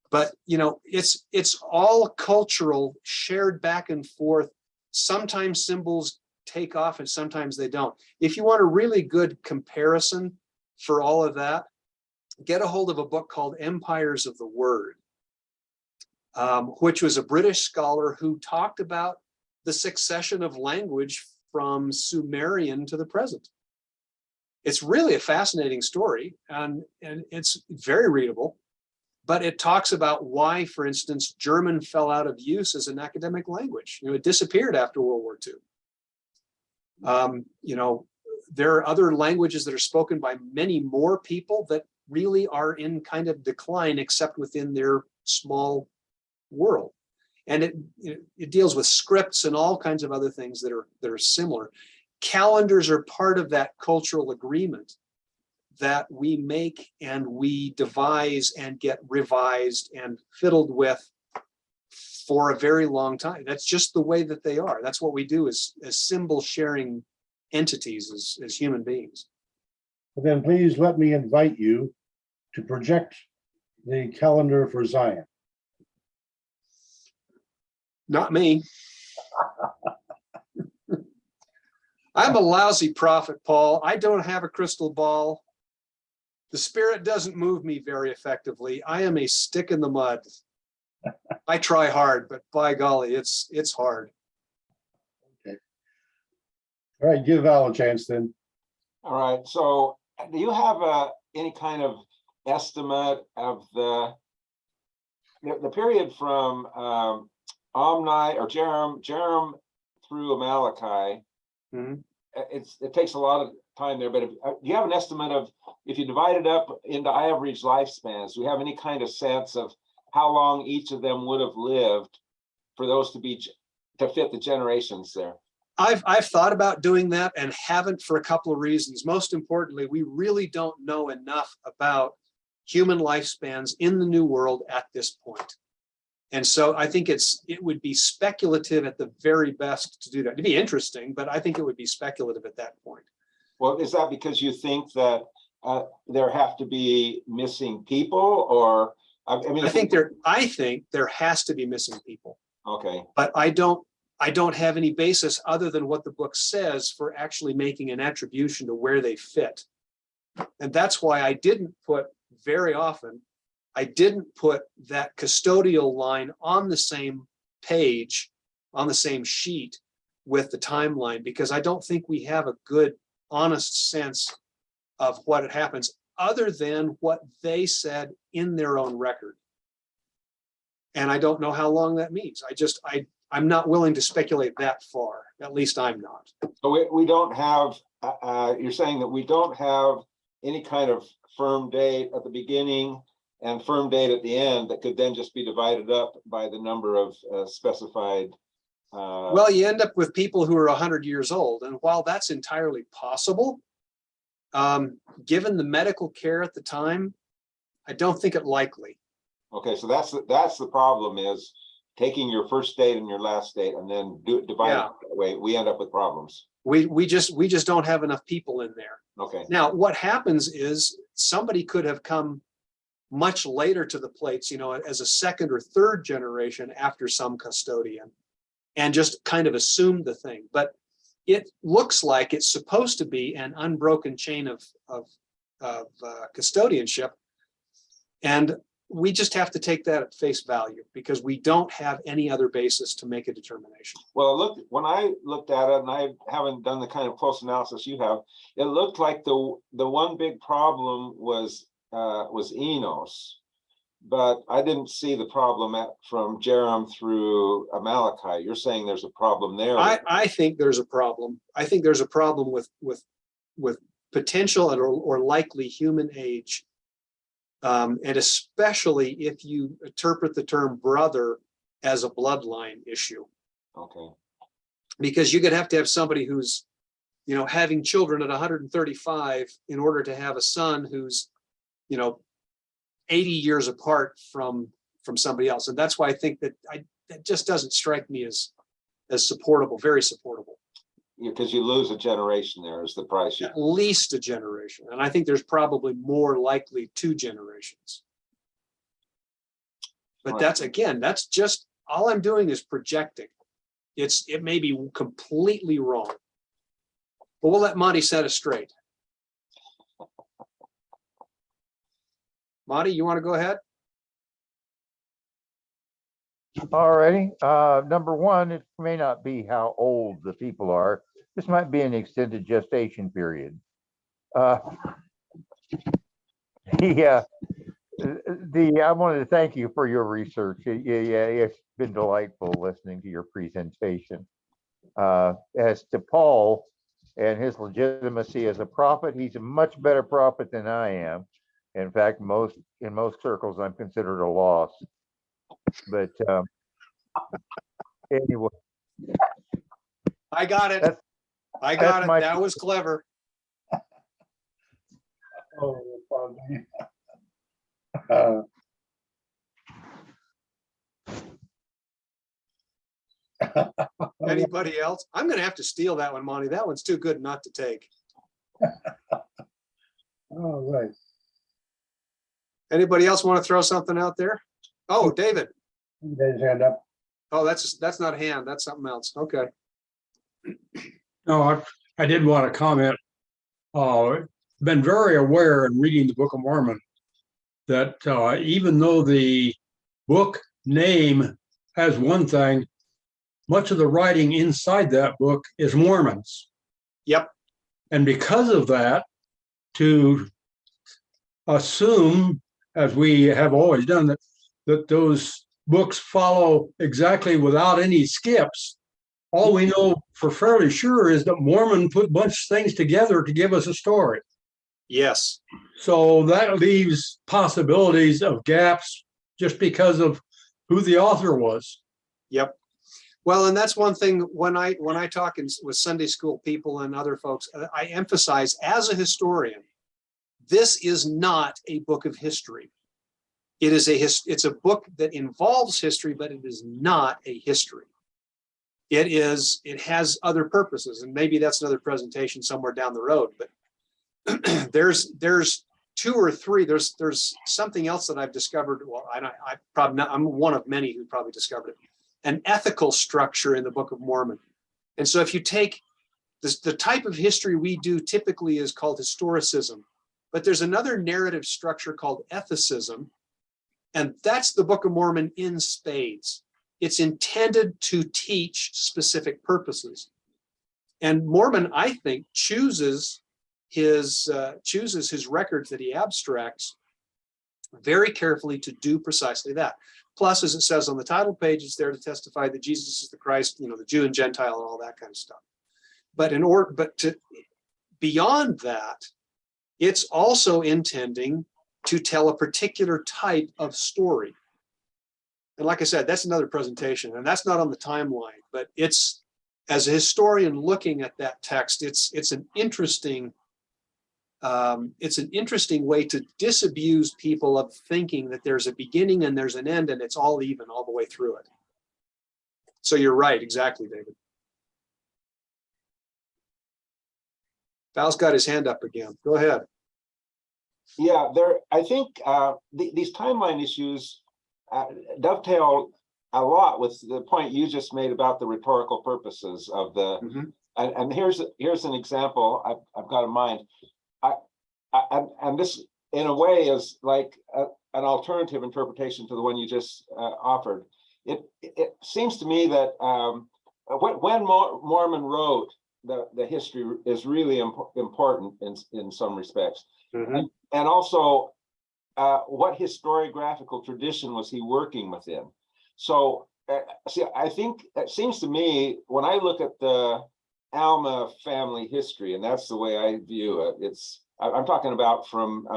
But you know, it's all cultural, shared back and forth. Sometimes symbols take off and sometimes they don't. If you want a really good comparison for all of that, get a hold of a book called Empires of the Word, which was a British scholar who talked about the succession of language from Sumerian to the present. It's really a fascinating story, and it's very readable. But it talks about why, for instance, German fell out of use as an academic language. You know, it disappeared after World War II. You know, there are other languages that are spoken by many more people that really are in kind of decline, except within their small world. And it deals with scripts and all kinds of other things that are similar. Calendars are part of that cultural agreement that we make and we devise and get revised and fiddled with for a very long time. That's just the way that they are. That's what we do as symbol sharing entities as human beings. But then please let me invite you to project the calendar for Zion. Not me. I'm a lousy prophet, Paul. I don't have a crystal ball. The Spirit doesn't move me very effectively. I am a stick in the mud. I try hard, but by golly, it's hard. Okay. All right, give Val a chance then. All right, so do you have any kind of estimate of the period from Omni or Jerem through Malachi? Mm-hmm. It takes a lot of time there, but do you have an estimate of, if you divide it up into average lifespans, do we have any kind of sense of how long each of them would have lived for those to fit the generations there? I've thought about doing that and haven't, for a couple of reasons. Most importantly, we really don't know enough about human lifespans in the New World at this point. And so I think it would be speculative at the very best to do that. It'd be interesting, but I think it would be speculative at that point. Well, is that because you think that there have to be missing people, or I mean, I think there has to be missing people. Okay. But I don't have any basis other than what the book says for actually making an attribution to where they fit. And that's why I didn't put that custodial line on the same page, on the same sheet with the timeline, because I don't think we have a good, honest sense of what happens other than what they said in their own record. And I don't know how long that means. I'm not willing to speculate that far. At least I'm not. So we don't have, you're saying that we don't have any kind of firm date at the beginning and firm date at the end that could then just be divided up by the number of specified. Well, you end up with people who are 100 years old. And while that's entirely possible, given the medical care at the time, I don't think it likely. Okay, so that's the problem, is taking your first date and your last date and then divide Yeah. it that way. We end up with problems. We just don't have enough people in there. Okay, Now, what happens is somebody could have come much later to the plates, you know, as a second or third generation after some custodian, and just kind of assumed the thing. But it looks like it's supposed to be an unbroken chain of custodianship. And we just have to take that at face value because we don't have any other basis to make a determination. well, look, when I looked at it, and I haven't done the kind of close analysis you have, it looked like the one big problem was Enos, but I didn't see the problem from Jerem through Amalekite. You're saying there's a problem there. I think there's a problem. I think there's a problem with potential or likely human age. And especially if you interpret the term brother as a bloodline issue, Okay, because you could have to have somebody who's, you know, having children at 135 in order to have a son who's, you know, 80 years apart from somebody else. And that's why I think that that just doesn't strike me as supportable, very supportable. because you lose a generation there is the price. At least a generation. And I think there's probably more likely 2 generations. But Right. that's, again, that's just, all I'm doing is projecting. It may be completely wrong. But we'll let Monty set us straight. Monty, you want to go ahead? Alrighty, number one, it may not be how old the people are. This might be an extended gestation period. I wanted to thank you for your research. It's been delightful listening to your presentation. As to Paul and his legitimacy as a prophet, he's a much better prophet than I am. In fact, in most circles, I'm considered a loss. But anyway, I got it. That's- I got it. my- That was clever. Oh, pardon me. Anybody else? I'm going to have to steal that one, Monty. That one's too good not to take. All right. Anybody else want to throw something out there? Oh, David. You guys hand up. Oh, that's not a hand. That's something else. Okay. No, I did want to comment. Been very aware in reading the Book of Mormon that even though the book name has one thing, much of the writing inside that book is Mormons. Yep. And because of that, to assume, as we have always done, that those books follow exactly without any skips. All we know for fairly sure is that Mormon put a bunch of things together to give us a story. Yes. So that leaves possibilities of gaps just because of who the author was. Yep. Well, and that's one thing when I talk with Sunday school people and other folks, I emphasize as a historian, this is not a book of history. It's a book that involves history, but it is not a history. It has other purposes, and maybe that's another presentation somewhere down the road, but there's 2 or 3, there's something else that I've discovered. Well, I'm one of many who probably discovered it. An ethical structure in the Book of Mormon. And so if you take this, the type of history we do typically is called historicism, but there's another narrative structure called ethicism. And that's the Book of Mormon in spades. It's intended to teach specific purposes. And Mormon, I think, chooses his records that he abstracts very carefully to do precisely that. Plus, as it says on the title page, it's there to testify that Jesus is the Christ, the Jew and Gentile and all that kind of stuff. But beyond that, it's also intending to tell a particular type of story. And like I said, that's another presentation, and that's not on the timeline, but it's, as a historian looking at that text, it's an interesting it's an interesting way to disabuse people of thinking that there's a beginning and there's an end and it's all even all the way through it. So you're right, exactly, David. Val's got his hand up again. Go ahead. Yeah, I think these timeline issues dovetail a lot with the point you just made about the rhetorical purposes of the. Mhm. And here's an example I've got in mind. And this, in a way, is like an alternative interpretation to the one you just offered. It seems to me that when Mormon wrote, the history is really important in some respects. Mhm. And also, what historiographical tradition was he working within? So, see, I think it seems to me when I look at the Alma family history, and that's the way I view it. I'm talking about from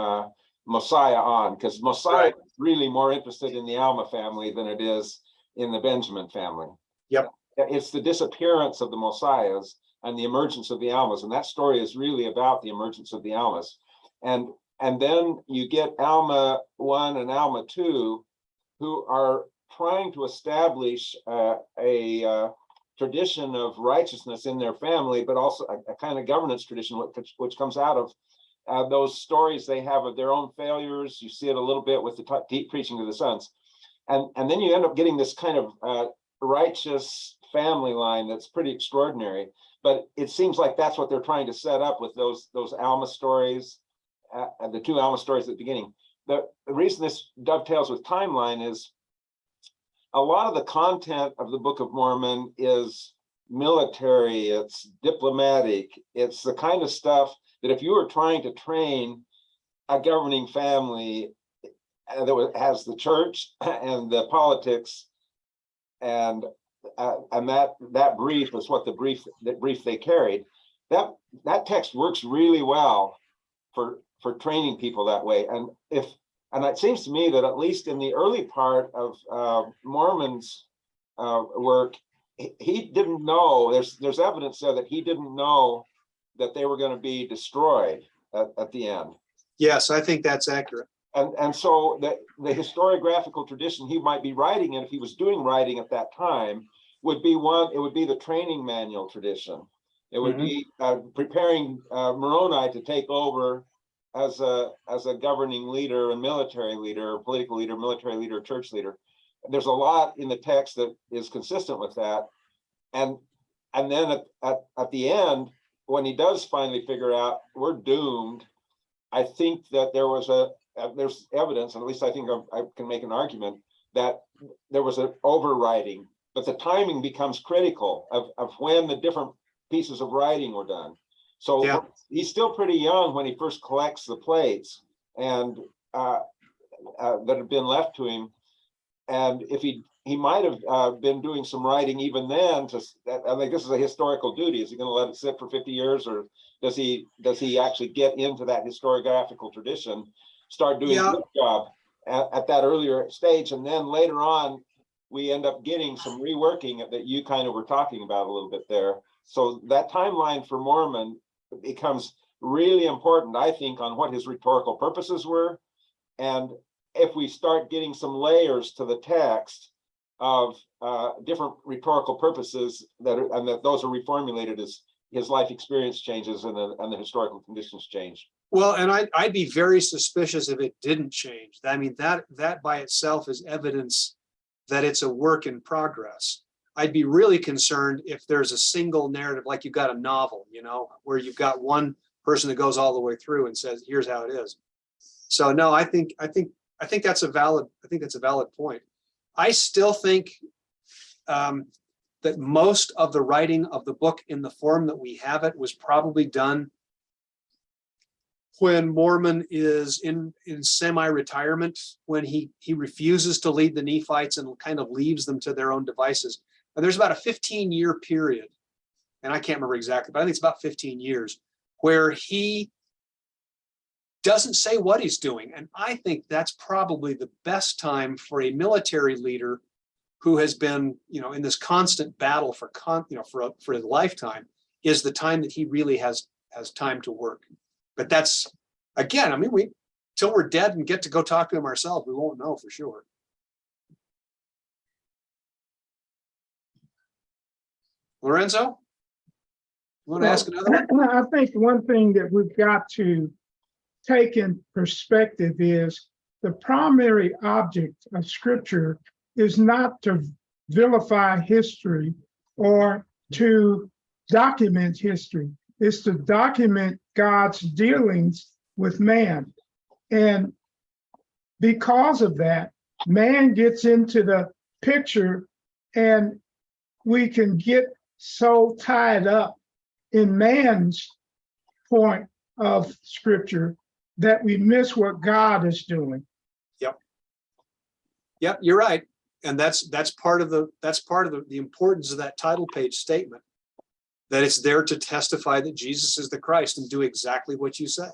Mosiah on, because Mosiah Right. is really more interested in the Alma family than it is in the Benjamin family. Yep. It's the disappearance of the Mosiahs and the emergence of the Almas, and that story is really about the emergence of the Almas. And then you get Alma 1 and Alma 2, who are trying to establish a tradition of righteousness in their family, but also a kind of governance tradition, which comes out of those stories they have of their own failures. You see it a little bit with the deep preaching to the sons. And then you end up getting this kind of righteous family line that's pretty extraordinary. But it seems like that's what they're trying to set up with those Alma stories, the two Alma stories at the beginning. The reason this dovetails with timeline is a lot of the content of the Book of Mormon is military, it's diplomatic, it's the kind of stuff that if you were trying to train a governing family that has the church and the politics, and that brief is what the brief they carried. That text works really well for training people that way. And it seems to me that at least in the early part of Mormon's work, he didn't know. There's evidence there that he didn't know that they were going to be destroyed at the end. Yes, I think that's accurate. And so the historiographical tradition he might be writing in, if he was doing writing at that time, would be the training manual tradition. It would be preparing Moroni to take over as a governing leader and military leader, political leader, military leader, church leader. There's a lot in the text that is consistent with that. And then at the end, when he does finally figure out we're doomed, I think that there's evidence, and at least I think I can make an argument that there was an overwriting, but the timing becomes critical of when the different pieces of writing were done. So yeah, he's still pretty young when he first collects the plates and that have been left to him. And if he might have been doing some writing even then, I think this is a historical duty. Is he going to let it sit for 50 years, or does he actually get into that historiographical tradition, start doing a good job at that earlier stage, and then later on we end up getting some reworking that you kind of were talking about a little bit there. So that timeline for Mormon becomes really important, I think, on what his rhetorical purposes were. And if we start getting some layers to the text of different rhetorical purposes that those are reformulated as his life experience changes and the historical conditions change. Well, and I'd be very suspicious if it didn't change. I mean, that by itself is evidence that it's a work in progress. I'd be really concerned if there's a single narrative, like you've got a novel, where you've got one person that goes all the way through and says, here's how it is. So no, I think that's a valid point. I still think that most of the writing of the book in the form that we have it was probably done when Mormon is in semi-retirement, when he refuses to lead the Nephites and kind of leaves them to their own devices. And there's about a 15-year period, and I can't remember exactly, but I think it's about 15 years, where he doesn't say what he's doing. And I think that's probably the best time for a military leader who has been, in this constant battle for a lifetime, is the time that he really has time to work. But that's, again, I mean, till we're dead and get to go talk to him ourselves, we won't know for sure. Lorenzo? You want to ask another one? I think one thing that we've got to take in perspective is the primary object of Scripture is not to vilify history or to document history. It's to document God's dealings with man. And because of that, man gets into the picture, and we can get so tied up in man's point of Scripture that we miss what God is doing. Yep, you're right. And that's part of the importance of that title page statement, that it's there to testify that Jesus is the Christ and do exactly what you say.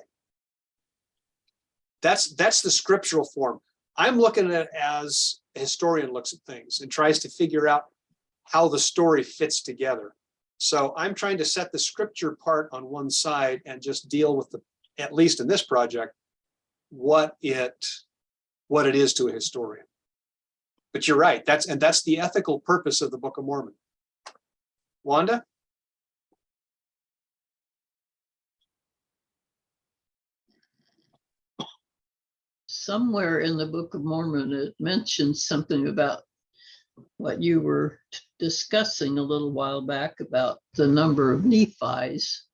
That's the scriptural form. I'm looking at it as a historian looks at things and tries to figure out how the story fits together. So I'm trying to set the scripture part on one side and just deal with at least in this project, what it is to a historian. But you're right, that's the ethical purpose of the Book of Mormon. Wanda? Somewhere in the Book of Mormon, it mentions something about what you were discussing a little while back about the number of Nephis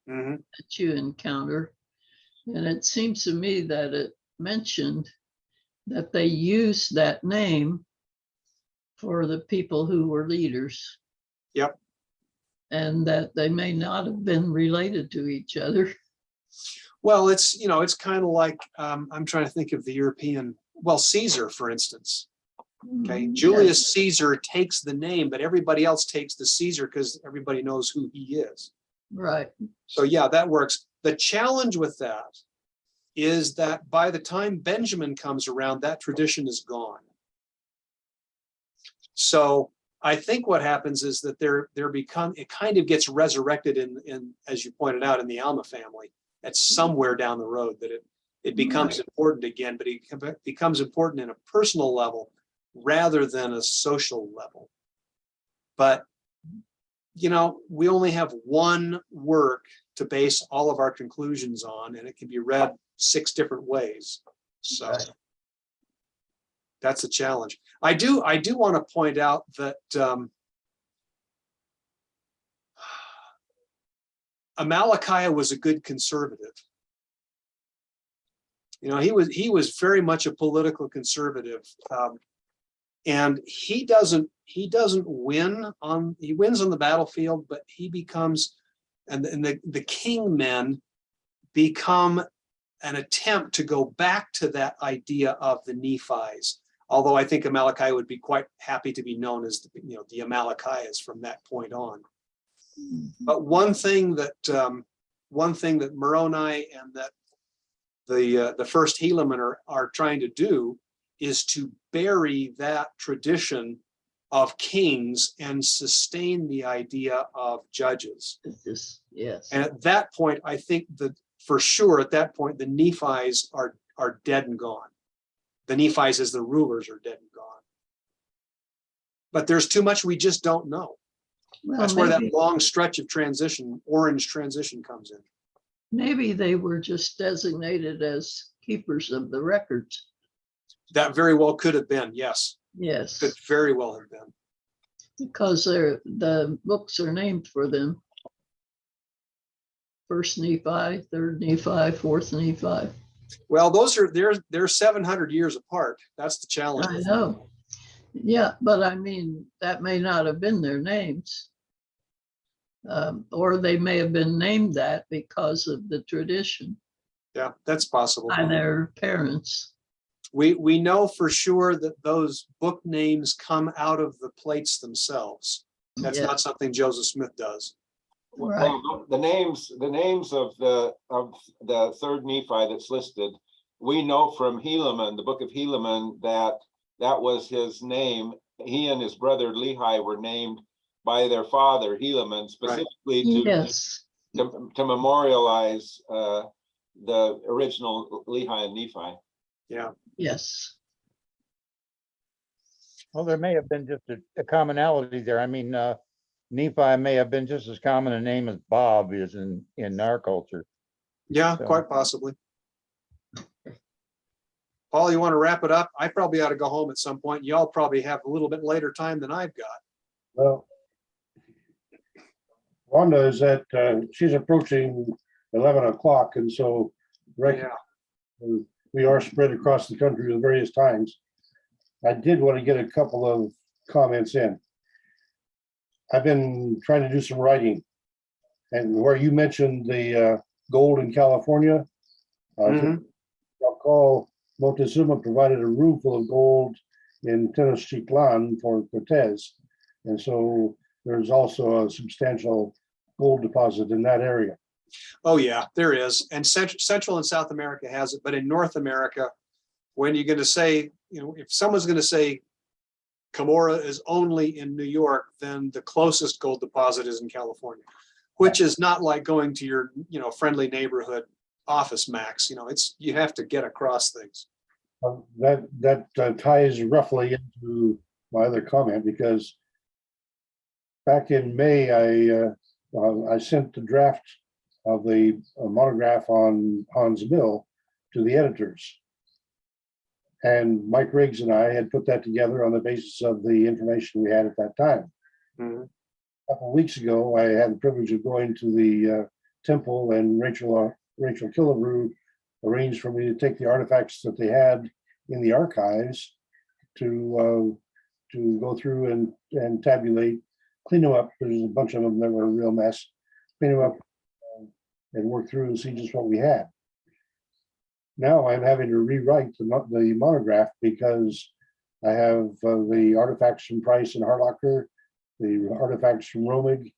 that you encounter. And it seems to me that it mentioned that they used that name for the people who were leaders. Yep. And that they may not have been related to each other. Well, it's kind of like, I'm trying to think of the European, well, Caesar, for instance. Okay, Julius Caesar takes the name, but everybody else takes the Caesar because everybody knows who he is. Right. So yeah, that works. The challenge with that is that by the time Benjamin comes around, that tradition is gone. So I think what happens is that it kind of gets resurrected in, as you pointed out, in the Alma family. At somewhere down the road that it becomes important again, but it becomes important in a personal level rather than a social level. But, we only have one work to base all of our conclusions on, and it can be read 6 different ways. So that's a challenge. I do want to point out that Amalickiah was a good conservative. He was very much a political conservative, and he wins on the battlefield, but he becomes, and the king men become an attempt to go back to that idea of the Nephis. Although I think Amalickiah would be quite happy to be known as the Amalickiahs from that point on. But one thing that Moroni and that the first Helaman are trying to do is to bury that tradition of kings and sustain the idea of judges. Yes. And at that point, I think that for sure at that point the Nephis are dead and gone. The Nephis as the rulers are dead and gone. But there's too much we just don't know. Well, that's where that long stretch of orange transition comes in. Maybe they were just designated as keepers of the records. That very well could have been, yes. Yes. Could very well have been. Because the books are named for them. First Nephi, third Nephi, fourth Nephi. Well, they're 700 years apart. That's the challenge. I know. Yeah, but I mean, that may not have been their names. Or they may have been named that because of the tradition. Yeah, that's possible. By their parents. We know for sure that those book names come out of the plates themselves. That's not something Joseph Smith does. Right. Well, the names of the third Nephi that's listed, we know from Helaman, the Book of Helaman, that was his name. He and his brother Lehi were named by their father Helaman specifically to memorialize the original Lehi and Nephi. Yeah. Yes. Well, there may have been just a commonality there. I mean, Nephi may have been just as common a name as Bob is in our culture. Yeah, So- quite possibly. Paul, you want to wrap it up? I probably ought to go home at some point. Y'all probably have a little bit later time than I've got. Well, Wanda is at, she's approaching 11 o'clock, and so Yeah. we are spread across the country at various times. I did want to get a couple of comments in. I've been trying to do some writing, and where you mentioned the gold in California, Mhm. I'll call Montezuma provided a room full of gold in Tenochtitlan for Cortez. And so there's also a substantial gold deposit in that area. Oh, yeah, there is. And Central and South America has it, but in North America, when you're going to say, if someone's going to say Camorra is only in New York, then the closest gold deposit is in California, which is not like going to your, friendly neighborhood office max. You have to get across things. That ties roughly into my other comment, because back in May, I sent the draft of the monograph on Hans Mill to the editors. And Mike Riggs and I had put that together on the basis of the information we had at that time. Mhm. A couple of weeks ago, I had the privilege of going to the temple, and Rachel Killebrew arranged for me to take the artifacts that they had in the archives to go through and tabulate, clean them up. There's a bunch of them that were a real mess. Clean them up and work through and see just what we had. Now I'm having to rewrite the monograph because I have the artifacts from Price and Harlocker, the artifacts from Romig,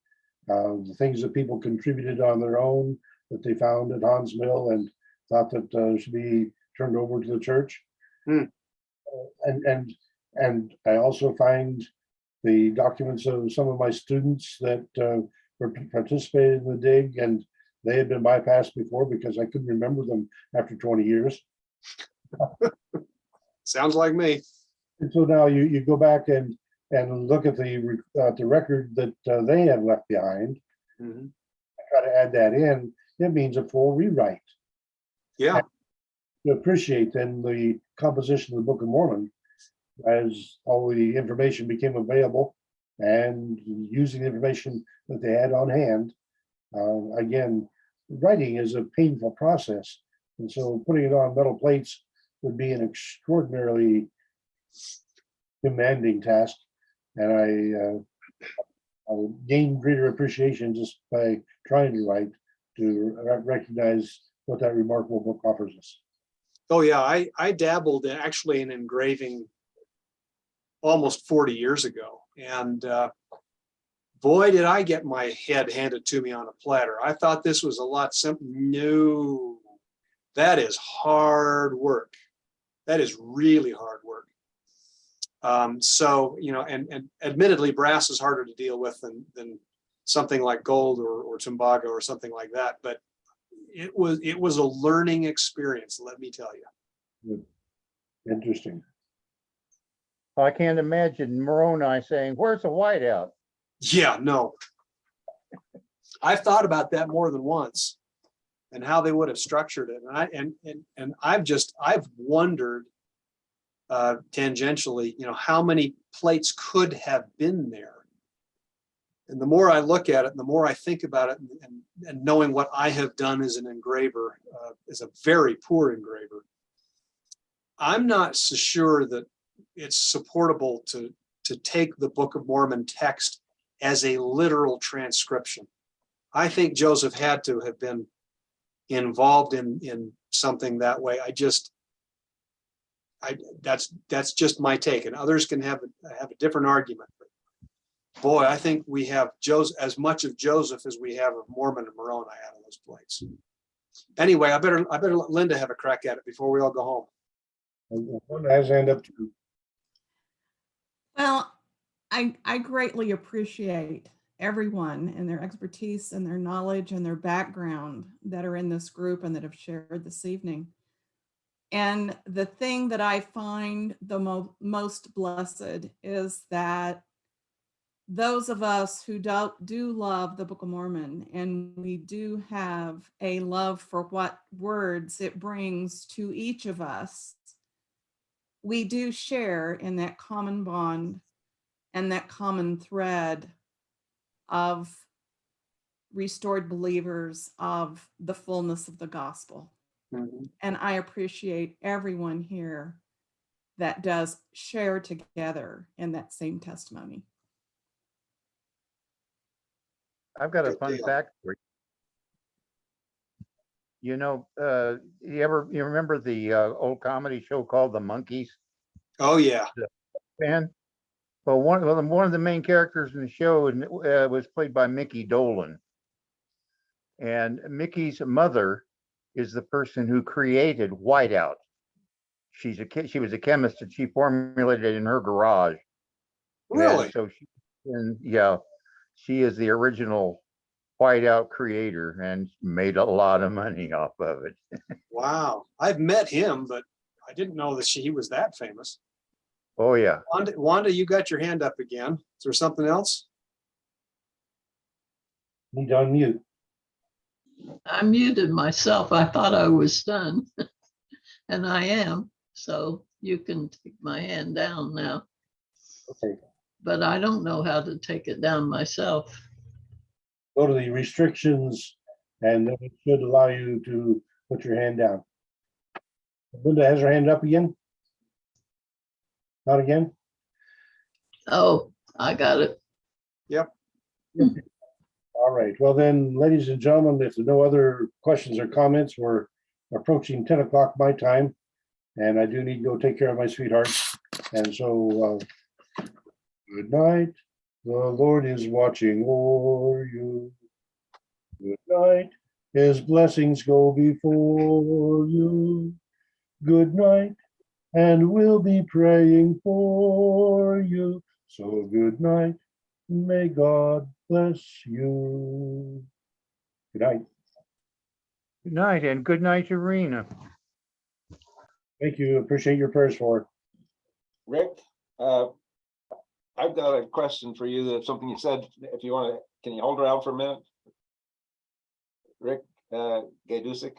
the things that people contributed on their own that they found at Hans Mill and thought that should be turned over to the church. Hmm. And I also find the documents of some of my students that participated in the dig, and they had been bypassed before because I couldn't remember them after 20 years. Sounds like me. And so now you go back and look at the record that they had left behind, Mhm. try to add that in. It means a full rewrite. Yeah. To appreciate then the composition of the Book of Mormon as all the information became available, and using the information that they had on hand. Again, writing is a painful process, and so putting it on metal plates would be an extraordinarily demanding task. And I gained greater appreciation just by trying to write, to recognize what that remarkable book offers us. Oh, yeah. I dabbled actually in engraving almost 40 years ago. And boy, did I get my head handed to me on a platter. I thought this was a lot simple. No, that is hard work. That is really hard work. So, and admittedly, brass is harder to deal with than something like gold or tumbago or something like that. But it was a learning experience, let me tell you. Interesting. I can't imagine Moroni saying, "Where's the whiteout?" Yeah, no. I've thought about that more than once, and how they would have structured it. And I've wondered tangentially, how many plates could have been there. And the more I look at it, and the more I think about it, and knowing what I have done as an engraver, as a very poor engraver, I'm not so sure that it's supportable to take the Book of Mormon text as a literal transcription. I think Joseph had to have been involved in something that way. That's just my take, and others can have a different argument. But boy, I think we have as much of Joseph as we have of Mormon and Moroni out of those plates. Anyway, I better let Linda have a crack at it before we all go home. One has hand up to. Well, I greatly appreciate everyone and their expertise and their knowledge and their background that are in this group and that have shared this evening. And the thing that I find the most blessed is that those of us who do love the Book of Mormon, and we do have a love for what words it brings to each of us, we do share in that common bond and that common thread of restored believers of the fullness of the gospel. Mhm. And I appreciate everyone here that does share together in that same testimony. I've got a Good fun deal. fact for you. You know, you remember the old comedy show called The Monkees? Oh, yeah. Fan? Well, one of the main characters in the show was played by Mickey Dolan. And Mickey's mother is the person who created whiteout. She was a chemist and she formulated it in her garage. Really? And so she is the original whiteout creator and made a lot of money off of it. Wow. I've met him, but I didn't know that he was that famous. Oh yeah. Wanda, you got your hand up again. Is there something else? Need to unmute. I muted myself. I thought I was done. And I am. So you can take my hand down now. Okay. But I don't know how to take it down myself. Go to the restrictions and then it should allow you to put your hand down. Linda has her hand up again? Not again? Oh, I got it. Yep. All right. Well then, ladies and gentlemen, if there are no other questions or comments, we're approaching 10 o'clock my time. And I do need to go take care of my sweetheart. And so, good night. The Lord is watching o'er you. Good night. His blessings go before you. Good night. And we'll be praying for you. So good night. May God bless you. Good night. Good night and good night, Irina. Thank you. Appreciate your prayers for her. Rick, I've got a question for you. That's something you said. If you want to, can you hold her out for a minute? Rick Gajdusek?